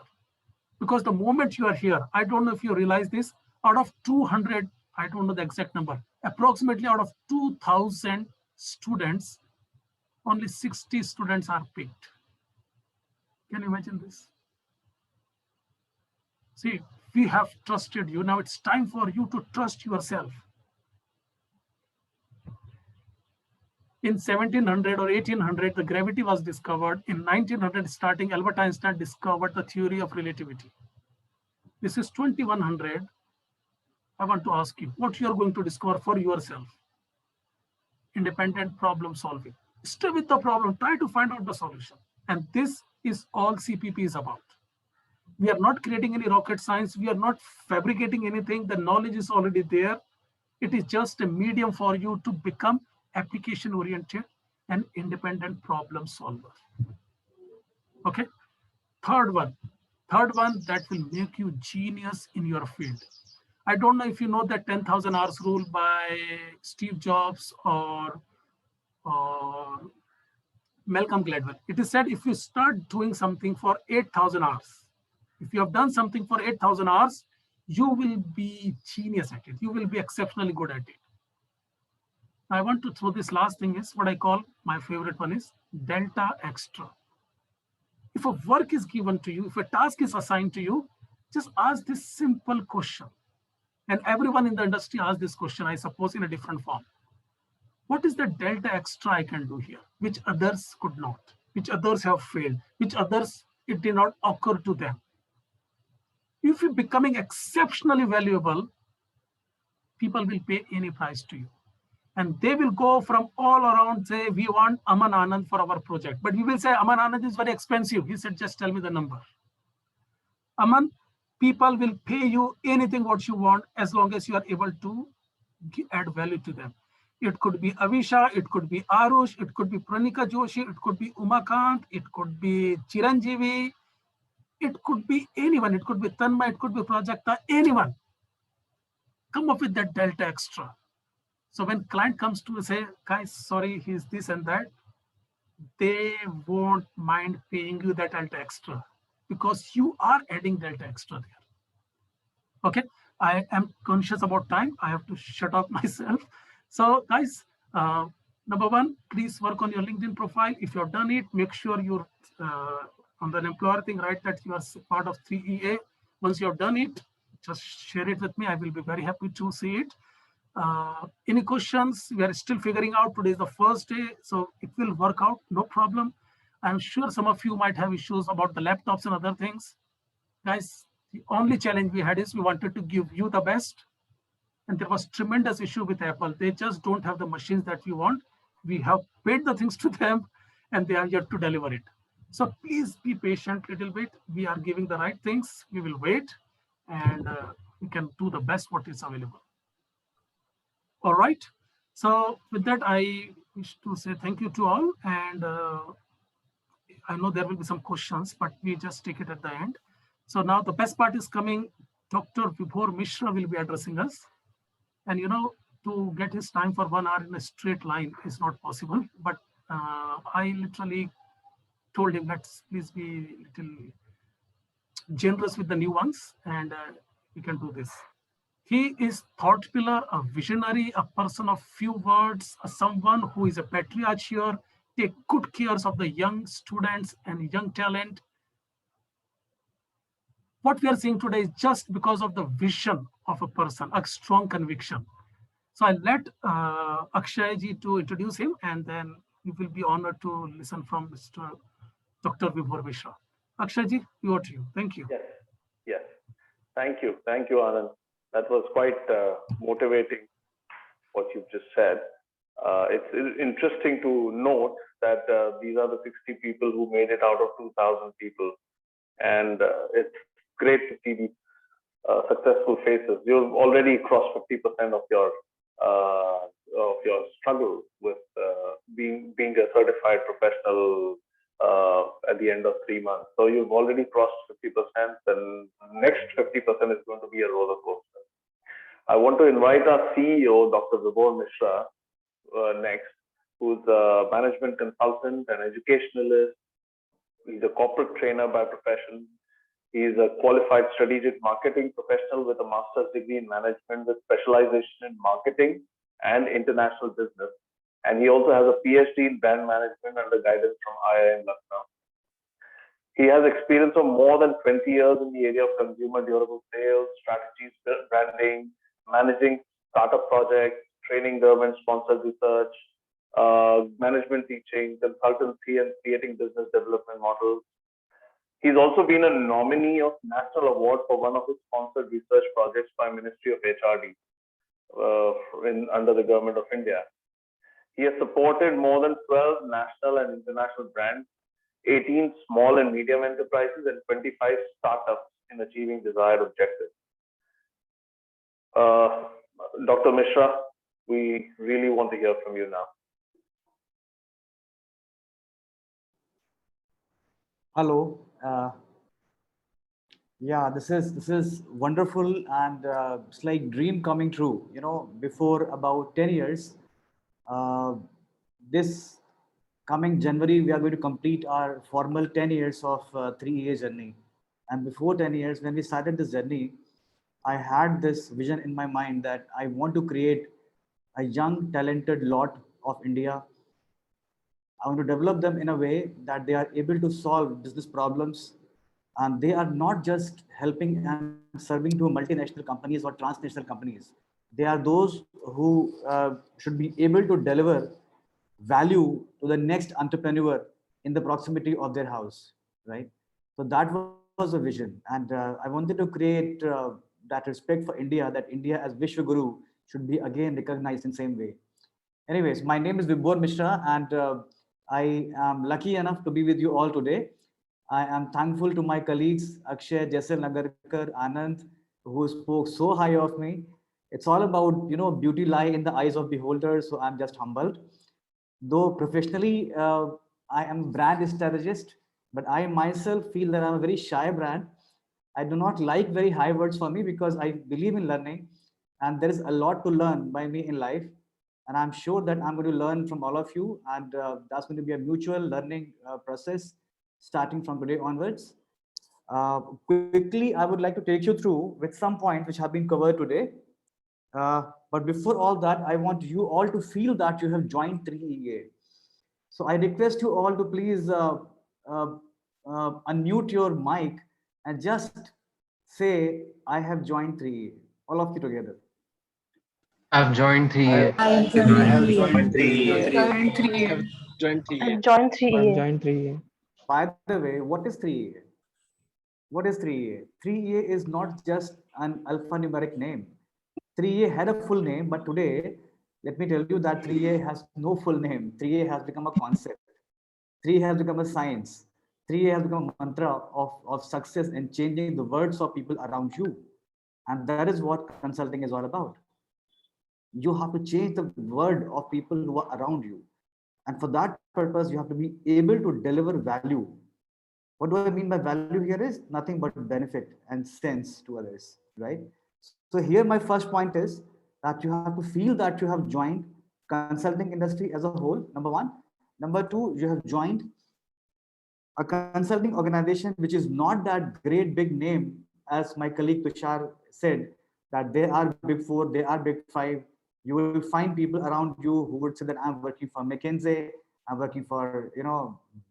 Because the moment you are here, I don't know if you realize this, out of 200, I don't know the exact number, approximately out of 2,000 students, only 60 students are picked. Can you imagine this? See, we have trusted you. Now it's time for you to trust yourself. In 1700 or 1800, the gravity was discovered. In 1900, starting, Albert Einstein discovered the theory of relativity. This is 2100. I want to ask you what you are going to discover for yourself. Independent problem solving. Stay with the problem. Try to find out the solution. And this is all CPP is about. We are not creating any rocket science. We are not fabricating anything. The knowledge is already there. It is just a medium for you to become application oriented and independent problem solver. Okay. Third one that will make you genius in your field. I don't know if you know that 10,000 hours rule by Steve Jobs or Malcolm Gladwell. It is said if you start doing something for 8,000 hours, if you have done something for 8,000 hours, you will be genius at it. You will be exceptionally good at it. I want to throw this last thing is what I call my favorite one is delta extra. If a work is given to you, if a task is assigned to you, just ask this simple question. And everyone in the industry asks this question, I suppose, in a different form. What is the delta extra I can do here, which others could not, which others have failed, which others, it did not occur to them. If you're becoming exceptionally valuable, people will pay any price to you. And they will go from all around, say, we want Aman Anand for our project. But we will say, Aman Anand is very expensive. He said, just tell me the number. Aman, people will pay you anything what you want as long as you are able to add value to them. It could be Avisha, it could be Arush, it could be Pranika Joshi, it could be Umakant, it could be Chiranjeevi, it could be anyone, it could be Tanma, it could be Prajakta, anyone. Come up with that delta extra. So when client comes to say, guys, sorry, he's this and that, they won't mind paying you that delta extra because you are adding delta extra there. Okay, I am conscious about time. I have to shut off myself. So guys, number one, please work on your LinkedIn profile. If you've done it, make sure you're on the employer thing, write that you are part of 3EA. Once you have done it, just share it with me. I will be very happy to see it. Any questions? We are still figuring out. Today is the first day, so it will work out, no problem. I'm sure some of you might have issues about the laptops and other things. Guys, the only challenge we had is we wanted to give you the best. And there was tremendous issue with Apple. They just don't have the machines that we want. We have paid the things to them and they are yet to deliver it. So please be patient a little bit. We are giving the right things. We will wait and we can do the best what is available. All right. So with that, I wish to say thank you to all. And I know there will be some questions, but we just take it at the end. So now the best part is coming. Dr. Vibhor Mishra will be addressing us. And you know, to get his time for 1 hour in a straight line is not possible. But I literally told him, let's please be a little generous with the new ones and we can do this. He is thought pillar, a visionary, a person of few words, someone who is a patriarch here, take good care of the young students and young talent. What we are seeing today is just because of the vision of a person, a strong conviction. So I'll let Akshay ji to introduce him and then you will be honored to listen from Mr. Dr. Vibhor Mishra. Akshay ji, over to you. Thank you. Yes, yes. Thank you, Anand. That was quite motivating, what you've just said. It's interesting to note that these are the 60 people who made it out of 2,000 people. And it's great to see these successful faces. You've already crossed 50% of your struggle with being a certified professional at the end of 3 months. So you've already crossed 50%, and next 50% is going to be a roller coaster. I want to invite our CEO, Dr. Vibhor Mishra, next, who's a management consultant and educationalist. He's a corporate trainer by profession. He's a qualified strategic marketing professional with a master's degree in management with specialization in marketing and international business. And he also has a PhD in brand management under guidance from IIM Lucknow. He has experience of more than 20 years in the area of consumer durable sales, strategies, branding, managing startup projects, training government-sponsored research, management teaching, consultancy, and creating business development models. He's also been a nominee of National Award for one of his sponsored research projects by Ministry of HRD under the Government of India. He has supported more than 12 national and international brands, 18 small and medium enterprises, and 25 startups in achieving desired objectives. Dr. Mishra, we really want to hear from you now. Hello. Yeah, this is wonderful, and it's like dream coming true. You know, before about 10 years, this coming January, we are going to complete our formal 10 years of 3EA journey. And before 10 years, when we started this journey, I had this vision in my mind that I want to create a young, talented lot of India. I want to develop them in a way that they are able to solve business problems, and they are not just helping and serving to multinational companies or transnational companies. They are those who should be able to deliver value to the next entrepreneur in the proximity of their house, right? So that was a vision, and I wanted to create that respect for India, that India as Vishwa Guru should be again recognized in the same way. Anyways, my name is Vibhor Mishra, and I am lucky enough to be with you all today. I am thankful to my colleagues Akshay, Jaisal Nagarkar, Anand, who spoke so high of me. It's all about, beauty lie in the eyes of beholders, so I'm just humbled. Though professionally, I am a brand strategist, but I myself feel that I'm a very shy brand. I do not like very high words for me because I believe in learning, and there is a lot to learn by me in life. And I'm sure that I'm going to learn from all of you, and that's going to be a mutual learning process starting from today onwards. Quickly, I would like to take you through with some points which have been covered today. But before all that, I want you all to feel that you have joined 3EA. So I request you all to please uh, unmute your mic and just say, I have joined 3EA. All of you together. I've joined 3A. I have joined 3 I've joined 3A. I've joined I've 3A. joined 3A. By the way, what is 3EA? What is 3EA? 3EA is not just an alphanumeric name. 3EA had a full name, but today, let me tell you that 3EA has no full name. 3EA has become a concept. 3EA has become a science. 3EA has become a mantra of success and changing the words of people around you. And that is what consulting is all about. You have to change the word of people who are around you. And for that purpose, you have to be able to deliver value. What do I mean by value here is nothing but benefit and sense to others, right? So here my first point is that you have to feel that you have joined consulting industry as a whole, number one. Number two, you have joined a consulting organization which is not that great big name, as my colleague Tushar said, that they are big four, they are big five. You will find people around you who would say that I'm working for McKinsey, I'm working for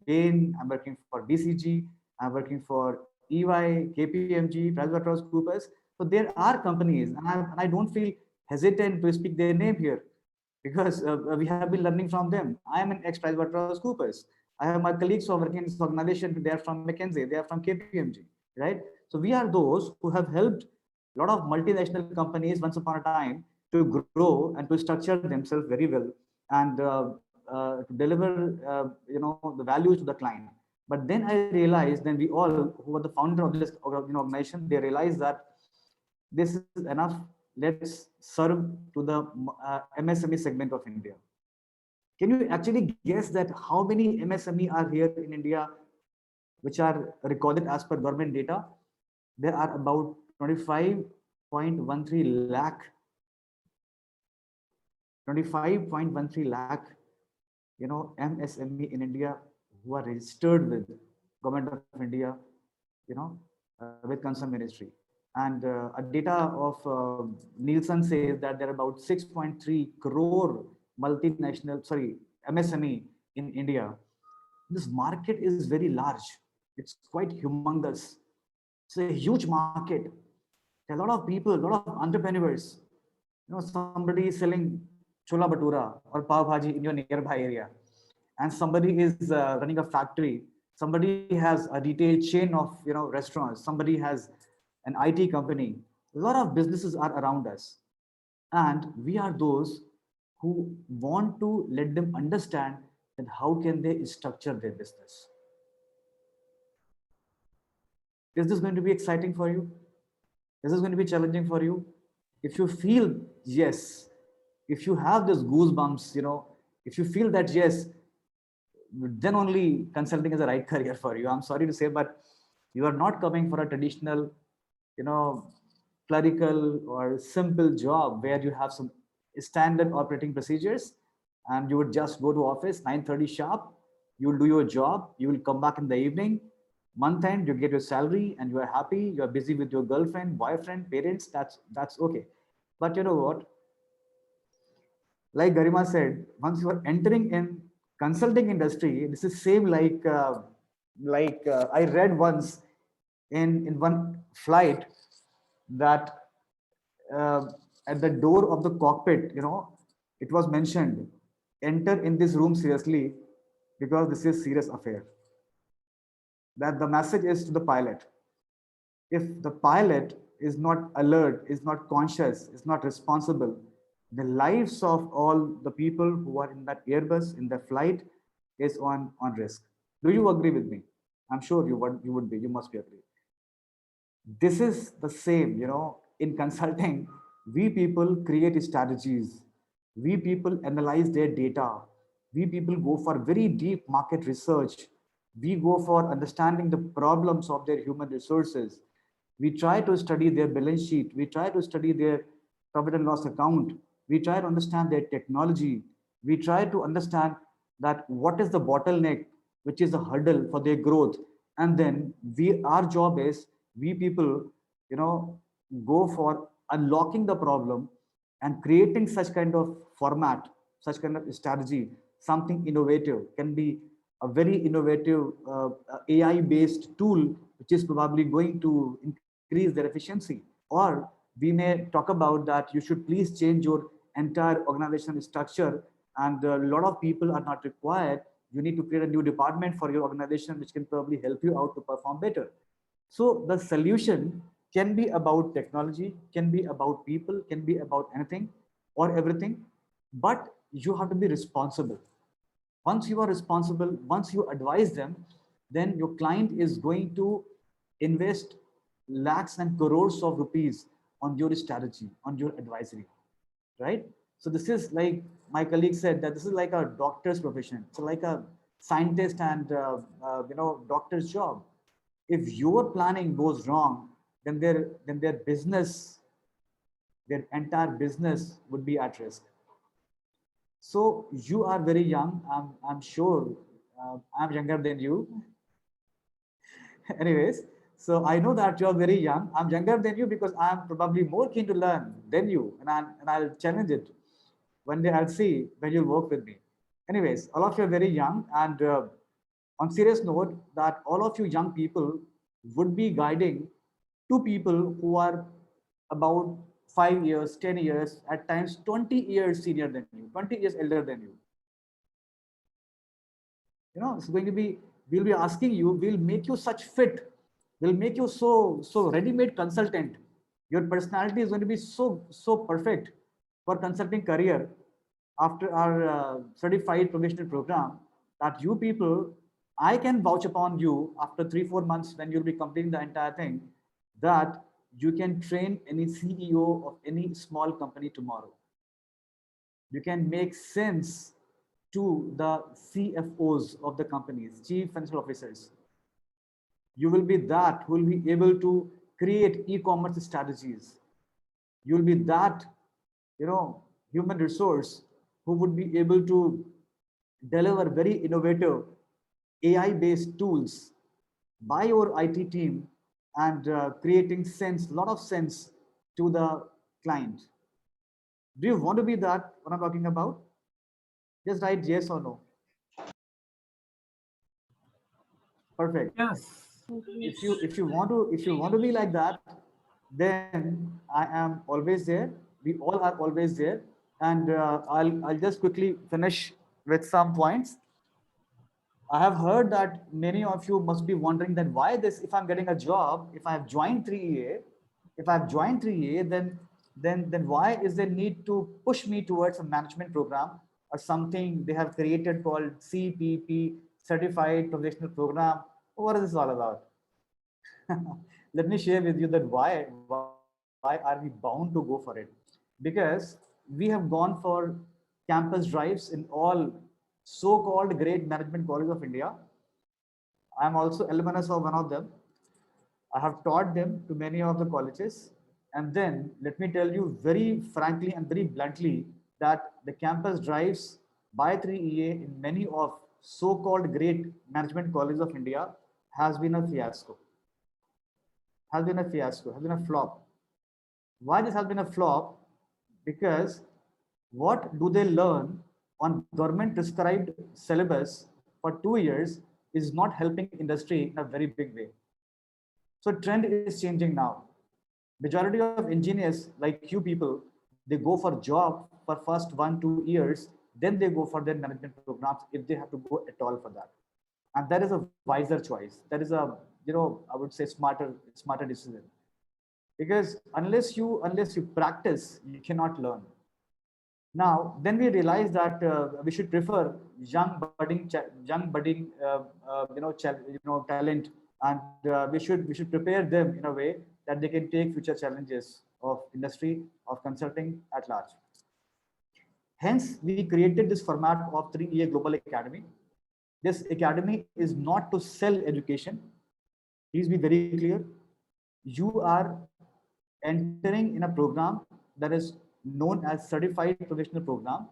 Bain, I'm working for BCG, I'm working for EY, KPMG, PricewaterhouseCoopers. So there are companies, and I don't feel hesitant to speak their name here because we have been learning from them. I am an ex-PricewaterhouseCoopers. I have my colleagues who are working in this organization. They are from McKinsey. They are from KPMG, right? So we are those who have helped a lot of multinational companies once upon a time to grow and to structure themselves very well and to deliver, the values to the client. But then I realized, then we all who are the founder of this organization, they realized that this is enough. Let's serve to the MSME segment of India. Can you actually guess that how many MSME are here in India, which are recorded as per government data? There are about 25.13 lakh, 25.13 lakh, MSME in India who are registered with Government of India, with Concerned Ministry. And a data of Nielsen says that there are about 6.3 crore MSME in India. This market is very large. It's quite humongous. It's a huge market. There are a lot of people, a lot of entrepreneurs. Somebody is selling chola bhatura or pav bhaji in your nearby area, and somebody is running a factory. Somebody has a retail chain of restaurants. Somebody has an IT company. A lot of businesses are around us, and we are those who want to let them understand that how can they structure their business. Is this going to be exciting for you? Is this going to be challenging for you? If you feel yes, if you have this goosebumps, if you feel that yes, then only consulting is the right career for you. I'm sorry to say, but you are not coming for a traditional, clerical or simple job where you have some standard operating procedures and you would just go to office 9:30 sharp. You will do your job. You will come back in the evening. Month end, you get your salary and you are happy. You are busy with your girlfriend, boyfriend, parents. That's okay. But you know what? Like Garima said, once you are entering in consulting industry, this is same like I read once in one flight that at the door of the cockpit, it was mentioned, enter in this room seriously because this is serious affair. That the message is to the pilot. If the pilot is not alert, is not conscious, is not responsible, The lives of all the people who are in that Airbus, in the flight, is on risk. Do you agree with me? I'm sure you would be, you must be agree. This is the same, in consulting, we people create strategies. We people analyze their data. We people go for very deep market research. We go for understanding the problems of their human resources. We try to study their balance sheet. We try to study their profit and loss account. We try to understand their technology. We try to understand that what is the bottleneck, which is a hurdle for their growth. And then our job is, we people, go for unlocking the problem and creating such kind of format, such kind of strategy, something innovative, can be a very innovative AI based tool, which is probably going to increase their efficiency. Or we may talk about that you should please change your entire organizational structure, and a lot of people are not required. You need to create a new department for your organization, which can probably help you out to perform better. So the solution can be about technology, can be about people, can be about anything or everything, but you have to be responsible. Once you are responsible, once you advise them, then your client is going to invest lakhs and crores of rupees on your strategy, on your advisory, right? So this is like my colleague said, that this is like a doctor's profession. It's like a scientist and doctor's job. If your planning goes wrong, then their business, their entire business would be at risk. So you are very young. I'm sure I'm younger than you. Anyways, so I know that you're very young. I'm younger than you because I'm probably more keen to learn than you, and I'll challenge it. One day I'll see when you'll work with me. Anyways, all of you are very young, and on serious note, that all of you young people would be guiding two people who are about 5 years, 10 years, at times 20 years senior than you, 20 years elder than you. It's going to be, we'll be asking you, we'll make you such fit, we'll make you so ready-made consultant. Your personality is going to be so perfect for consulting career after our certified professional program, that you people, I can vouch upon you after 3-4 months when you'll be completing the entire thing, that you can train any CEO of any small company tomorrow. You can make sense to the CFOs of the companies, chief financial officers. You will be that who will be able to create e-commerce strategies. You will be that, human resource who would be able to deliver very innovative AI-based tools by your IT team, and creating sense, lot of sense to the client. Do you want to be that, what I'm talking about? Just write yes or no. Perfect. Yes. If you want to be like that, then I am always there. We all are always there. And I'll just quickly finish with some points. I have heard that many of you must be wondering that why this, if I'm getting a job, if I have joined 3EA, then why is there need to push me towards a management program or something they have created called CPP, Certified Professional Program? What is this all about? Let me share with you that why are we bound to go for it? Because we have gone for campus drives in all so-called great management colleges of India. I'm also alumnus of one of them. I have taught them to many of the colleges. And then let me tell you very frankly and very bluntly that the campus drives by 3EA in many of so-called great management colleges of India has been a fiasco. Has been a flop. Why this has been a flop? Because what do they learn on government prescribed syllabus for 2 years is not helping industry in a very big way. So trend is changing now. Majority of engineers like you people, they go for job for first 1-2 years, then they go for their management programs if they have to go at all for that. And that is a wiser choice. That is a, I would say smarter decision. Because unless you practice, you cannot learn. Now, then we realized that we should prefer talent, and we should prepare them in a way that they can take future challenges of industry, of consulting at large. Hence, we created this format of 3EA Global Academy. This academy is not to sell education. Please be very clear. You are entering in a program that is known as Certified Professional Program.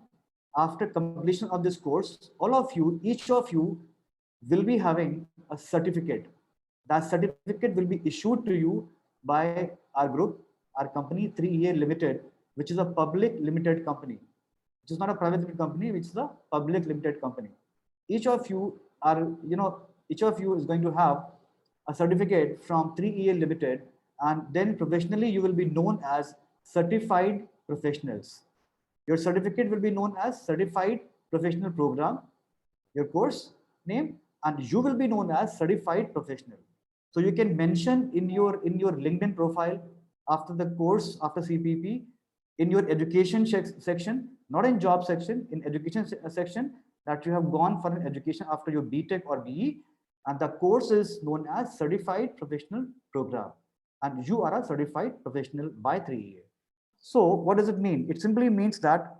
After completion of this course, all of you, each of you will be having a certificate. That certificate will be issued to you by our group, our company 3EA Limited, which is a public limited company. Which is not a private limited company, which is a public limited company. Each of you each of you is going to have a certificate from 3EA Limited, and then professionally you will be known as certified professionals. Your certificate will be known as Certified Professional Program, your course name, and you will be known as Certified Professional. So you can mention in your LinkedIn profile after the course, after CPP, in your education section, not in job section, in education section, that you have gone for an education after your BTech or BE, and the course is known as Certified Professional Program, and you are a certified professional by 3EA. So what does it mean? It simply means that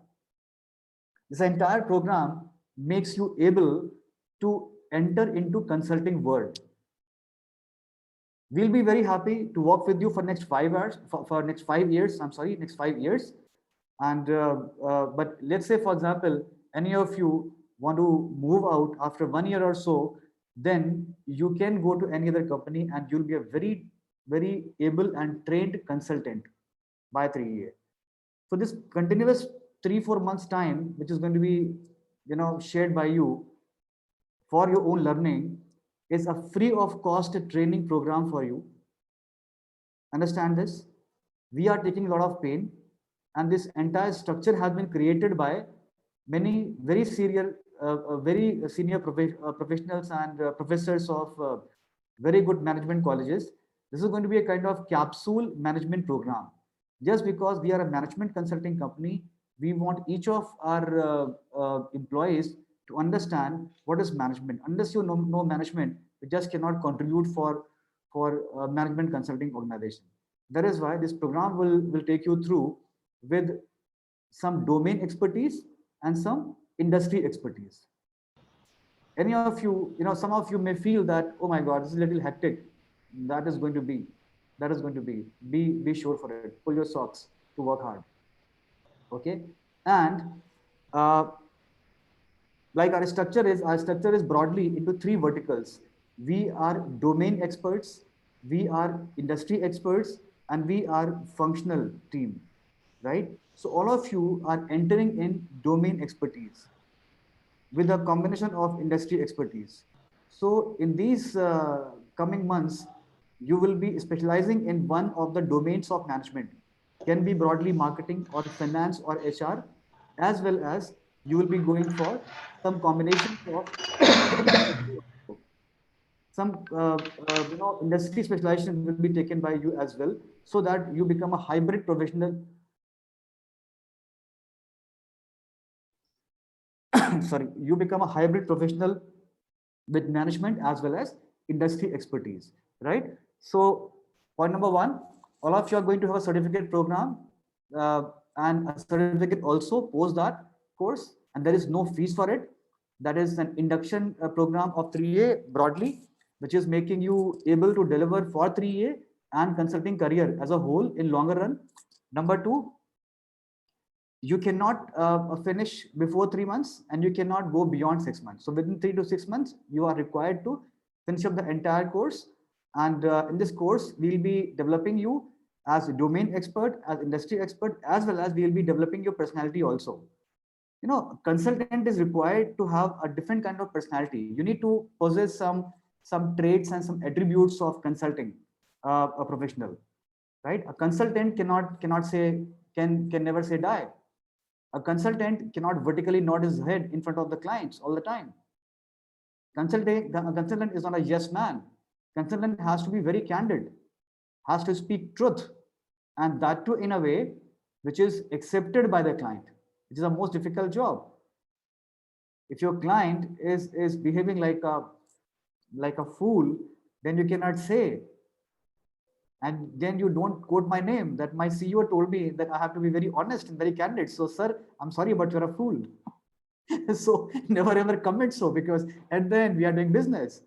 this entire program makes you able to enter into consulting world. We'll be very happy to work with you for next 5 hours, for next 5 years. I'm sorry, next 5 years. And but let's say, for example, any of you want to move out after 1 year or so, then you can go to any other company and you'll be a very, very able and trained consultant by 3EA. So this continuous 3-4 months time, which is going to be, shared by you for your own learning, is a free of cost training program for you. Understand this? We are taking a lot of pain, and this entire structure has been created by many very senior professionals and professors of very good management colleges. This is going to be a kind of capsule management program. Just because we are a management consulting company, we want each of our employees to understand what is management. Unless you know management, you just cannot contribute for management consulting organization. That is why this program will take you through with some domain expertise and some industry expertise. Any of you, some of you may feel that, oh my God, this is a little hectic. That is going to be. Be sure for it. Pull your socks to work hard. Okay, and like our structure is broadly into 3 verticals. We are domain experts, we are industry experts, and we are functional team, right? So all of you are entering in domain expertise with a combination of industry expertise. So in these coming months, you will be specializing in one of the domains of management. Can be broadly marketing or finance or HR, as well as you will be going for some combination of some industry specialization will be taken by you as well, so that you become a hybrid professional. Sorry, you become a hybrid professional with management as well as industry expertise, right? So point number 1, all of you are going to have a certificate program and a certificate also post that course, and there is no fees for it. That is an induction program of 3EA broadly, which is making you able to deliver for 3EA and consulting career as a whole in longer run. Number 2, you cannot finish before 3 months, and you cannot go beyond 6 months. So within 3 to 6 months, you are required to finish up the entire course. And in this course, we'll be developing you as a domain expert, as industry expert, as well as we'll be developing your personality also. Consultant is required to have a different kind of personality. You need to possess some traits and some attributes of consulting a professional, right? A consultant cannot can never say die. A consultant cannot vertically nod his head in front of the clients all the time. A consultant is not a yes man. Consultant has to be very candid, has to speak truth, and that too in a way which is accepted by the client. which is the most difficult job. If your client is behaving like a fool, then you cannot say, and then you don't quote my name, that my CEO told me that I have to be very honest and very candid. So, sir, I'm sorry, but you're a fool. So never ever commit so, because at the end we are doing business.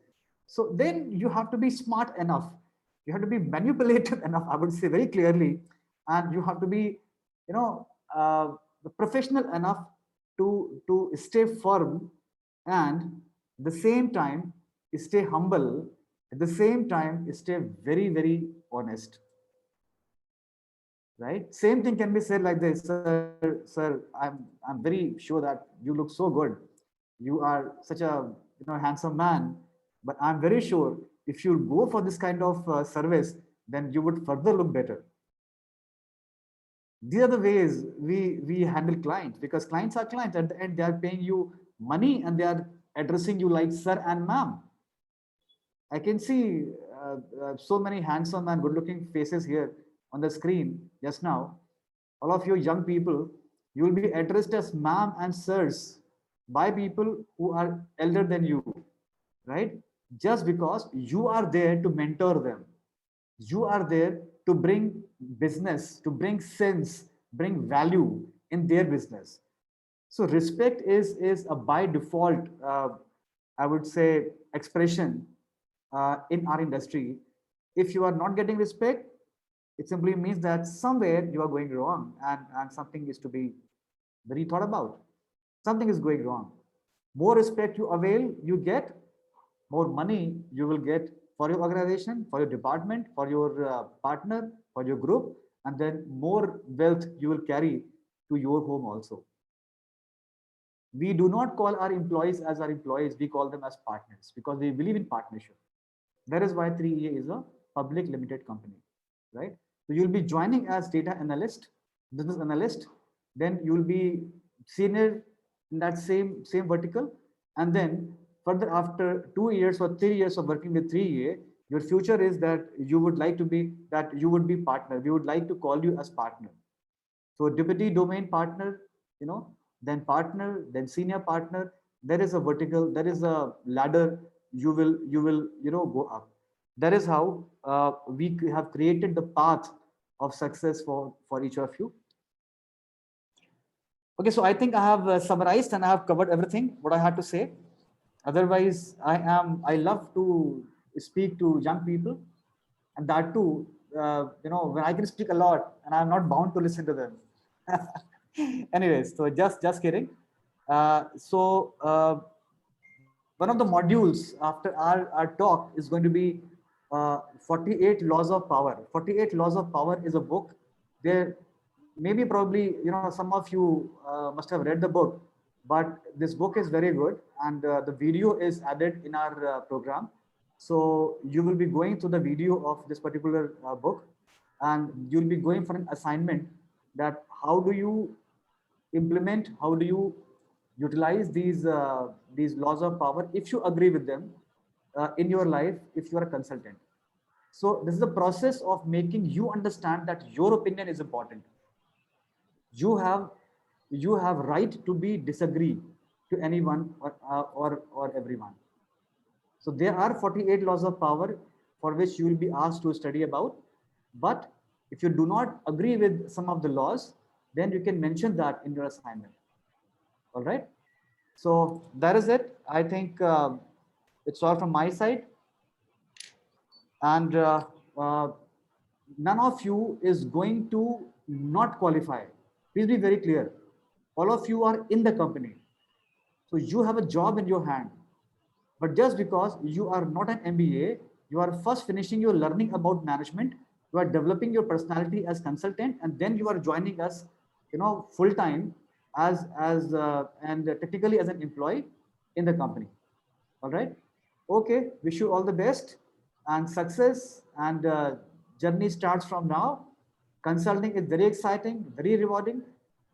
So then you have to be smart enough. You have to be manipulative enough, I would say very clearly, and you have to be, professional enough to stay firm, and at the same time stay humble, at the same time stay very, very honest. Right? Same thing can be said like this, sir, I'm very sure that you look so good. You are such a handsome man, but I'm very sure if you go for this kind of service, then you would further look better. These are the ways we handle clients, because clients are clients. At the end, they are paying you money and they are addressing you like sir and ma'am. I can see so many handsome and good-looking faces here on the screen just now. All of you young people, you will be addressed as ma'am and sirs by people who are elder than you, right? Just because you are there to mentor them. You are there to bring business, to bring sense, bring value in their business. So respect is a by default, I would say, expression in our industry. If you are not getting respect, it simply means that somewhere you are going wrong, and something is to be very thought about. Something is going wrong. More respect you avail, you get, more money you will get for your organization, for your department, for your partner, for your group, and then more wealth you will carry to your home also. We do not call our employees as our employees, we call them as partners, because we believe in partnership. That is why 3EA is a public limited company, right? So you'll be joining as data analyst, business analyst, then you'll be senior in that same vertical, and then further after 2 years or 3 years of working with 3EA, your future is that you would like to be, that you would be partner. We would like to call you as partner. So deputy domain partner, then partner, then senior partner. There is a vertical, there is a ladder. You will go up. That is how we have created the path of success for each of you. Okay, so I think I have summarized and I have covered everything what I had to say. Otherwise, I love to speak to young people, and that too, when I can speak a lot and I'm not bound to listen to them. Anyways, so just kidding. One of the modules after our talk is going to be 48 Laws of Power. 48 Laws of Power is a book. There, maybe probably, some of you must have read the book, but this book is very good, and the video is added in our program. So you will be going through the video of this particular book, and you'll be going for an assignment that how do you implement, how do you utilize these laws of power, if you agree with them in your life, if you are a consultant. So this is the process of making you understand that your opinion is important. You have right to be disagree to anyone or everyone. So there are 48 laws of power for which you will be asked to study about. But if you do not agree with some of the laws, then you can mention that in your assignment. All right. So that is it. I think it's all from my side. And none of you is going to not qualify. Please be very clear. All of you are in the company. So you have a job in your hand. But just because you are not an MBA, you are first finishing your learning about management, you are developing your personality as consultant, and then you are joining us, full time as and technically as an employee in the company. All right. Okay. Wish you all the best and success. And journey starts from now. Consulting is very exciting, very rewarding,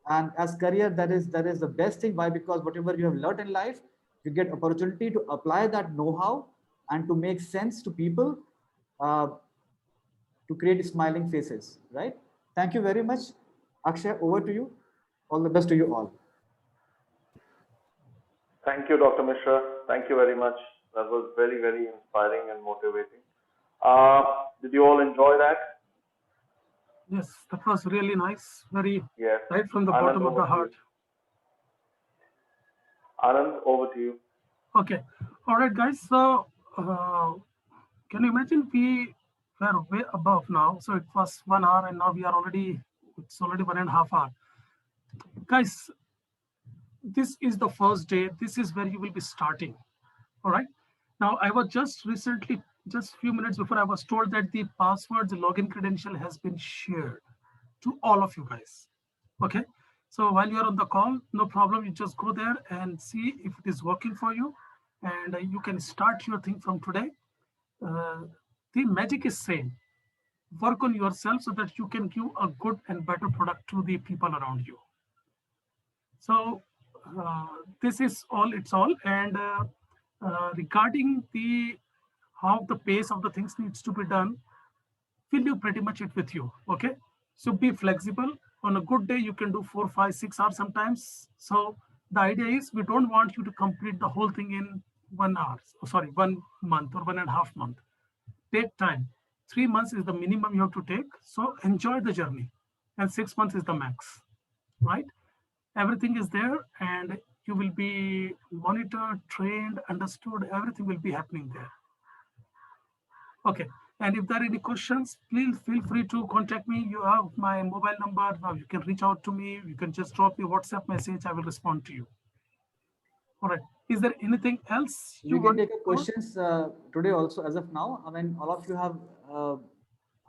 and as career, that is the best thing. Why? Because whatever you have learned in life, you get opportunity to apply that know-how and to make sense to people, to create smiling faces, right? Thank you very much. Akshay, over to you. All the best to you all. Thank you, Dr. Mishra. Thank you very much. That was very, very inspiring and motivating. Did you all enjoy that? Yes, that was really nice. Very Yes. right from the Anand, bottom of over the to you. heart. Anand, over to you. Okay. All right, guys. So, can you imagine we were way above now? So it was 1 hour, and now it's already 1.5 hours. Guys, this is the first day. This is where you will be starting. All right. Now, I was just recently, just a few minutes before, I was told that the password, the login credential has been shared to all of you guys. Okay. So while you're on the call, no problem. You just go there and see if it is working for you, and you can start your thing from today. The magic is same. Work on yourself so that you can give a good and better product to the people around you. So this is all. It's all. And regarding the how the pace of the things needs to be done, we'll do pretty much it with you. Okay. So be flexible. On a good day, you can do 4, 5, 6 hours sometimes. So the idea is we don't want you to complete the whole thing in 1 hour. Sorry, 1 month or 1.5 months. Take time. 3 months is the minimum you have to take. So enjoy the journey. And 6 months is the max, right? Everything is there and you will be monitored, trained, understood. Everything will be happening there. Okay. And if there are any questions, please feel free to contact me. You have my mobile number. Now you can reach out to me. You can just drop me a WhatsApp message. I will respond to you. All right. Is there anything else We you can want? take questions today also as of now. I mean, all of you have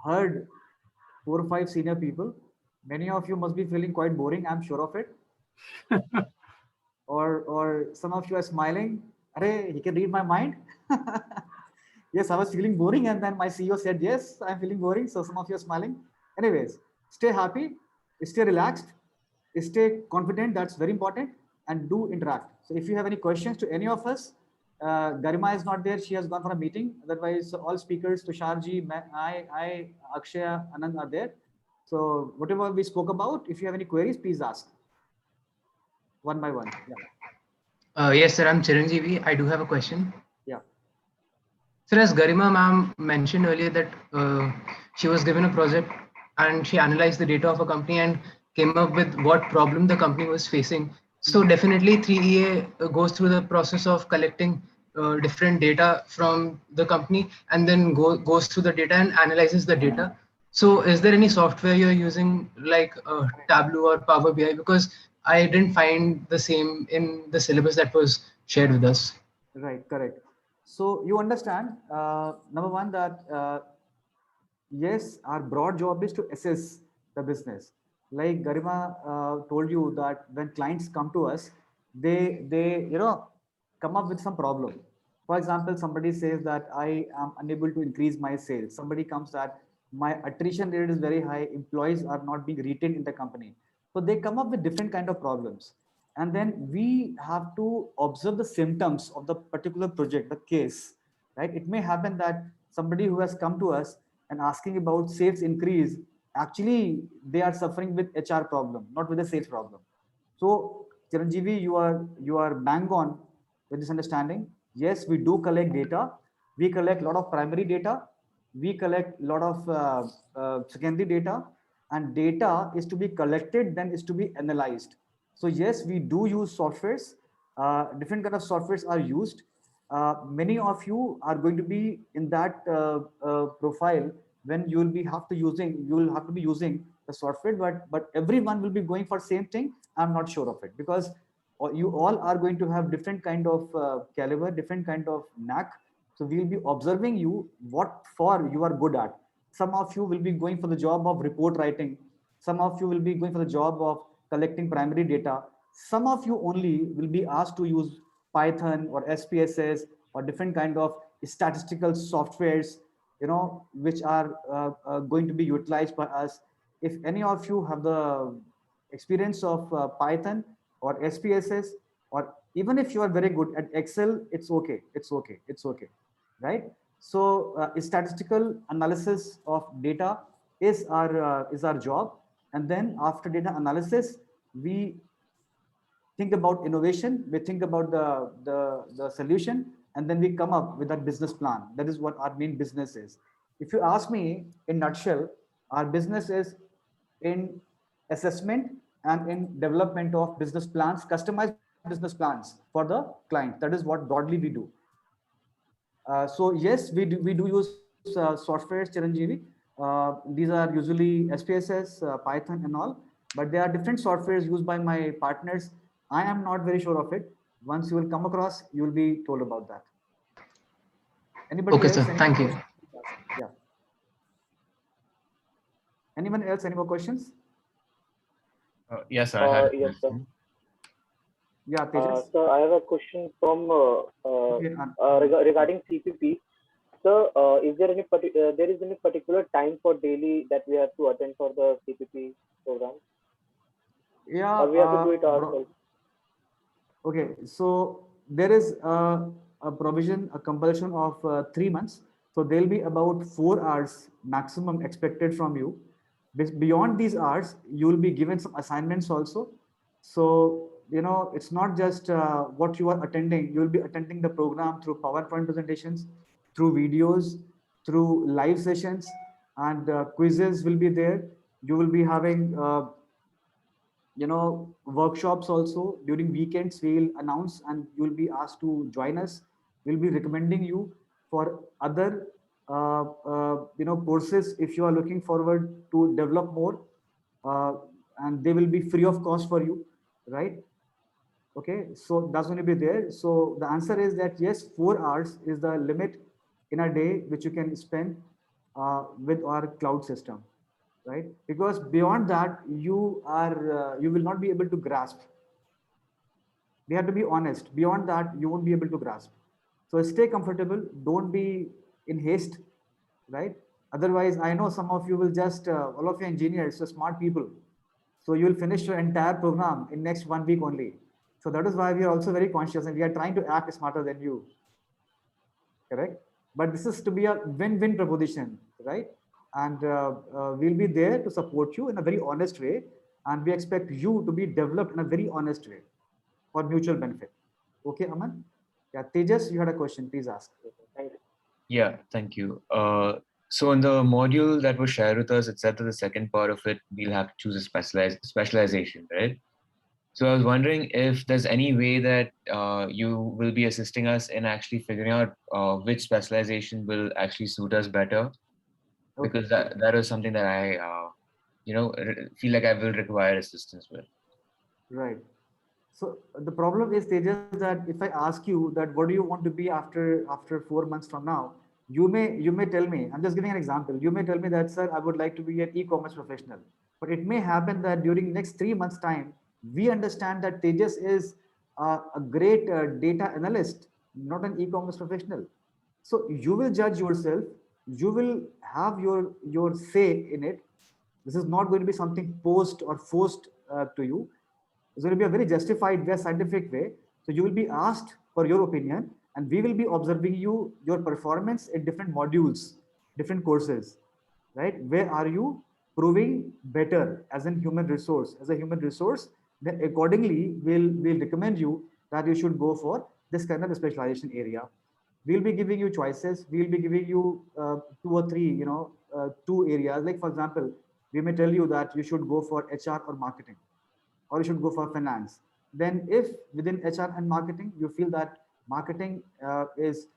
heard 4 or 5 senior people. Many of you must be feeling quite boring. I'm sure of it. or some of you are smiling. Arey, he can read my mind. Yes, I was feeling boring, and then my CEO said, yes, I'm feeling boring. So some of you are smiling. Anyways, stay happy, stay relaxed, stay confident. That's very important, and do interact. So if you have any questions to any of us, Garima is not there. She has gone for a meeting. Otherwise, all speakers, Tusharji, I, Akshaya, Anand are there. So whatever we spoke about, if you have any queries, please ask one by one. Yeah. Yes, sir. I'm Chiranjeevi. I do have a question. Yeah. Sir, as Garima ma'am mentioned earlier that she was given a project and she analyzed the data of a company and came up with what problem the company was facing. So definitely 3EA goes through the process of collecting different data from the company and then goes through the data and analyzes the data. So is there any software you're using like Tableau or Power BI? Because I didn't find the same in the syllabus that was shared with us. Right, correct. So you understand, number one, that yes, our broad job is to assess the business. Like Garima told you that when clients come to us, they come up with some problem. For example, somebody says that I am unable to increase my sales. Somebody comes that my attrition rate is very high. Employees are not being retained in the company. So they come up with different kind of problems, and then we have to observe the symptoms of the particular project, the case. Right? It may happen that somebody who has come to us and asking about sales increase, actually they are suffering with HR problem, not with a sales problem. So Chiranjeevi, you are bang on with this understanding. Yes, we do collect data. We collect a lot of primary data. We collect a lot of secondary data, and data is to be collected, then is to be analyzed. So yes, we do use softwares. Different kind of softwares are used. Many of you are going to be in that profile when you will have to be using the software, but everyone will be going for same thing. I'm not sure of it, because you all are going to have different kind of caliber, different kind of knack. So we'll be observing you what for you are good at. Some of you will be going for the job of report writing. Some of you will be going for the job of collecting primary data. Some of you only will be asked to use Python or SPSS or different kind of statistical softwares, which are going to be utilized by us. If any of you have the experience of Python or SPSS, or even if you are very good at Excel, it's okay. It's okay. It's okay. Right? So statistical analysis of data is our job. And then after data analysis, we think about innovation, we think about the solution, and then we come up with that business plan. That is what our main business is. If you ask me in nutshell, our business is in assessment and in development of business plans, customized business plans for the client. That is what broadly we do. So yes, we do use softwares, Chiranjeevi. These are usually SPSS, Python, and all. But there are different softwares used by my partners. I am not very sure of it. Once you will come across, you will be told about that. Anybody Okay, else? sir. Any Thank more you. questions? Yeah. Anyone else? Any more questions? Yes, sir. I had a Yes, sir. question. Yeah, Tejas. Sir, I have a question from Okay, regarding CPP. Sir, is there any there is any particular time for daily that we have to attend for the CPP program, yeah. or we have to do it ourselves? Okay, so there is a provision, a compulsion of 3 months. So there'll be about 4 hours maximum expected from you. Beyond these hours, you will be given some assignments also. So, you know, it's not just what you are attending. You will be attending the program through PowerPoint presentations, through videos, through live sessions, and quizzes will be there. You will be having workshops also. During weekends we will announce and you will be asked to join us. We'll be recommending you for other courses if you are looking forward to develop more, uh, and they will be free of cost for you, right? Okay, so that's going to be there. So the answer is that yes, 4 hours is the limit in a day which you can spend with our cloud system, right? Because beyond that, you will not be able to grasp. We have to be honest. Beyond that, you won't be able to grasp. So stay comfortable. Don't be in haste, right? Otherwise, I know some of you will just all of you engineers, so smart people. So you will finish your entire program in next 1 week only. So that is why we are also very conscious and we are trying to act smarter than you. Correct? But this is to be a win-win proposition, right? And we'll be there to support you in a very honest way. And we expect you to be developed in a very honest way for mutual benefit. Okay, Aman? Yeah, Tejas, you had a question. Please ask. Thank you. Yeah, thank you. So in the module that was shared with us, it said that the second part of it, we'll have to choose a specialization, right? So I was wondering if there's any way that you will be assisting us in actually figuring out which specialization will actually suit us better, because that is something that I, feel like I will require assistance with. Right. So the problem is, Tejas, that if I ask you that what do you want to be after 4 months from now, you may tell me. I'm just giving an example. You may tell me that, sir, I would like to be an e-commerce professional. But it may happen that during next 3 months time, we understand that Tejas is a great data analyst, not an e-commerce professional. So you will judge yourself. You will have your say in it. This is not going to be something posed or forced to you. It's going to be a very justified, very scientific way. So you will be asked for your opinion, and we will be observing your performance in different modules, different courses, right? Where are you proving better as a human resource? As a human resource, then accordingly, we'll recommend you that you should go for this kind of specialization area. We'll be giving you choices. We'll be giving you 2 or 3, two areas. Like for example, we may tell you that you should go for HR or marketing, or you should go for finance. Then if within HR and marketing, you feel that marketing is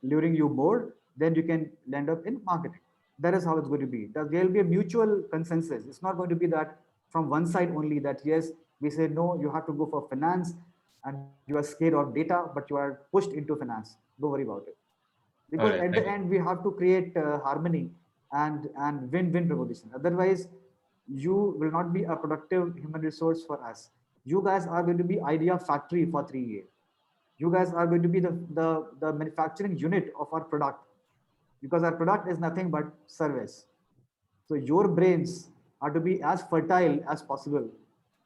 luring you more, then you can land up in marketing. That is how it's going to be. There will be a mutual consensus. It's not going to be that from one side only that, yes, we say, no, you have to go for finance and you are scared of data, but you are pushed into finance. Don't worry about it. Because Alright, at the end, we have to create harmony and win-win proposition. Otherwise, you will not be a productive human resource for us. You guys are going to be idea factory for 3 years. You guys are going to be the manufacturing unit of our product, because our product is nothing but service. So your brains are to be as fertile as possible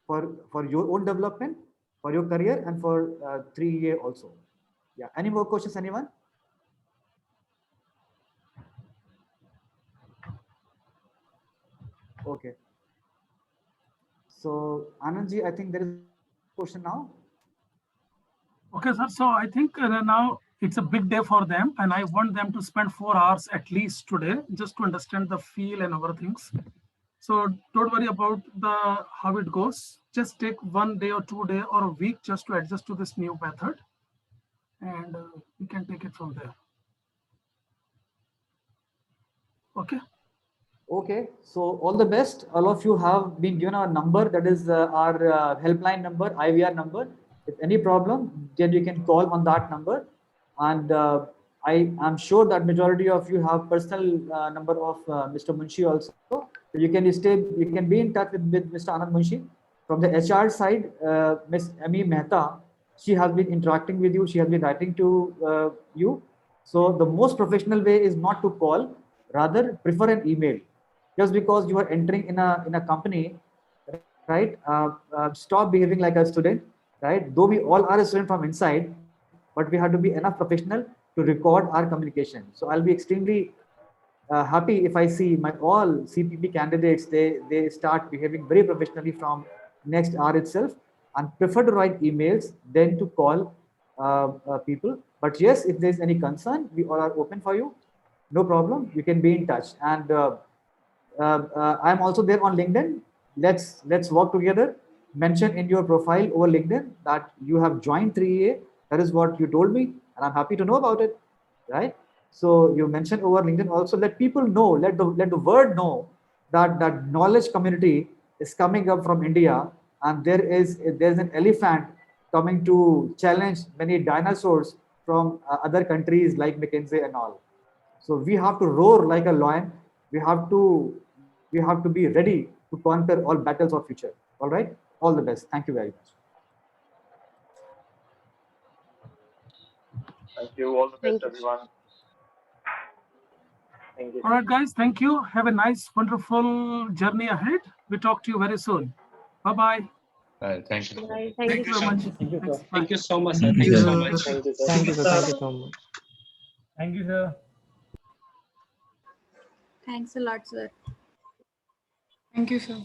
for your own development, for your career, and for 3 year also. Yeah. Any more questions, anyone? Okay. So Anandji, I think there is a question now. Okay, sir. So I think now it's a big day for them, and I want them to spend 4 hours at least today just to understand the feel and other things. So don't worry about the how it goes. Just take 1 day or 2 day or a week just to adjust to this new method, and we can take it from there. Okay. Okay, so all the best. All of you have been given our number, that is our helpline number, IVR number. If any problem, then you can call on that number. And I am sure that majority of you have personal number of Mr. Munshi also. So you can be in touch with Mr. Anand Munshi. From the HR side, Ms. Amy Mehta, she has been interacting with you. She has been writing to you. So the most professional way is not to call, rather prefer an email. Just because you are entering in a company, right? Stop behaving like a student, right? Though we all are a student from inside, but we have to be enough professional to record our communication. So I'll be extremely happy if I see my all CPP candidates, they start behaving very professionally from next hour itself, and prefer to write emails than to call people. But yes, if there's any concern, we all are open for you. No problem. You can be in touch. And I'm also there on LinkedIn. Let's work together. Mention in your profile over LinkedIn that you have joined 3EA. That is what you told me, and I'm happy to know about it, right? So you mentioned over LinkedIn also. Let people know. Let the word know that knowledge community is coming up from India, and there's an elephant coming to challenge many dinosaurs from other countries like McKinsey and all. So we have to roar like a lion. We have to be ready to conquer all battles of future. All right. All the best. Thank you very much. Thank you. All the best, Thank you. everyone. Thank you. All right, guys. Thank you. Have a nice, wonderful journey ahead. We talk to you very soon. Bye-bye. Thank you. Bye. Thank you very much. Thank you, Thanks. sir. Bye. Thank you so much, sir. Thank you so much. Thank you, sir. Thank you, sir. Thank you so much. Thank you, sir. Thanks a lot, sir. Thank you, sir.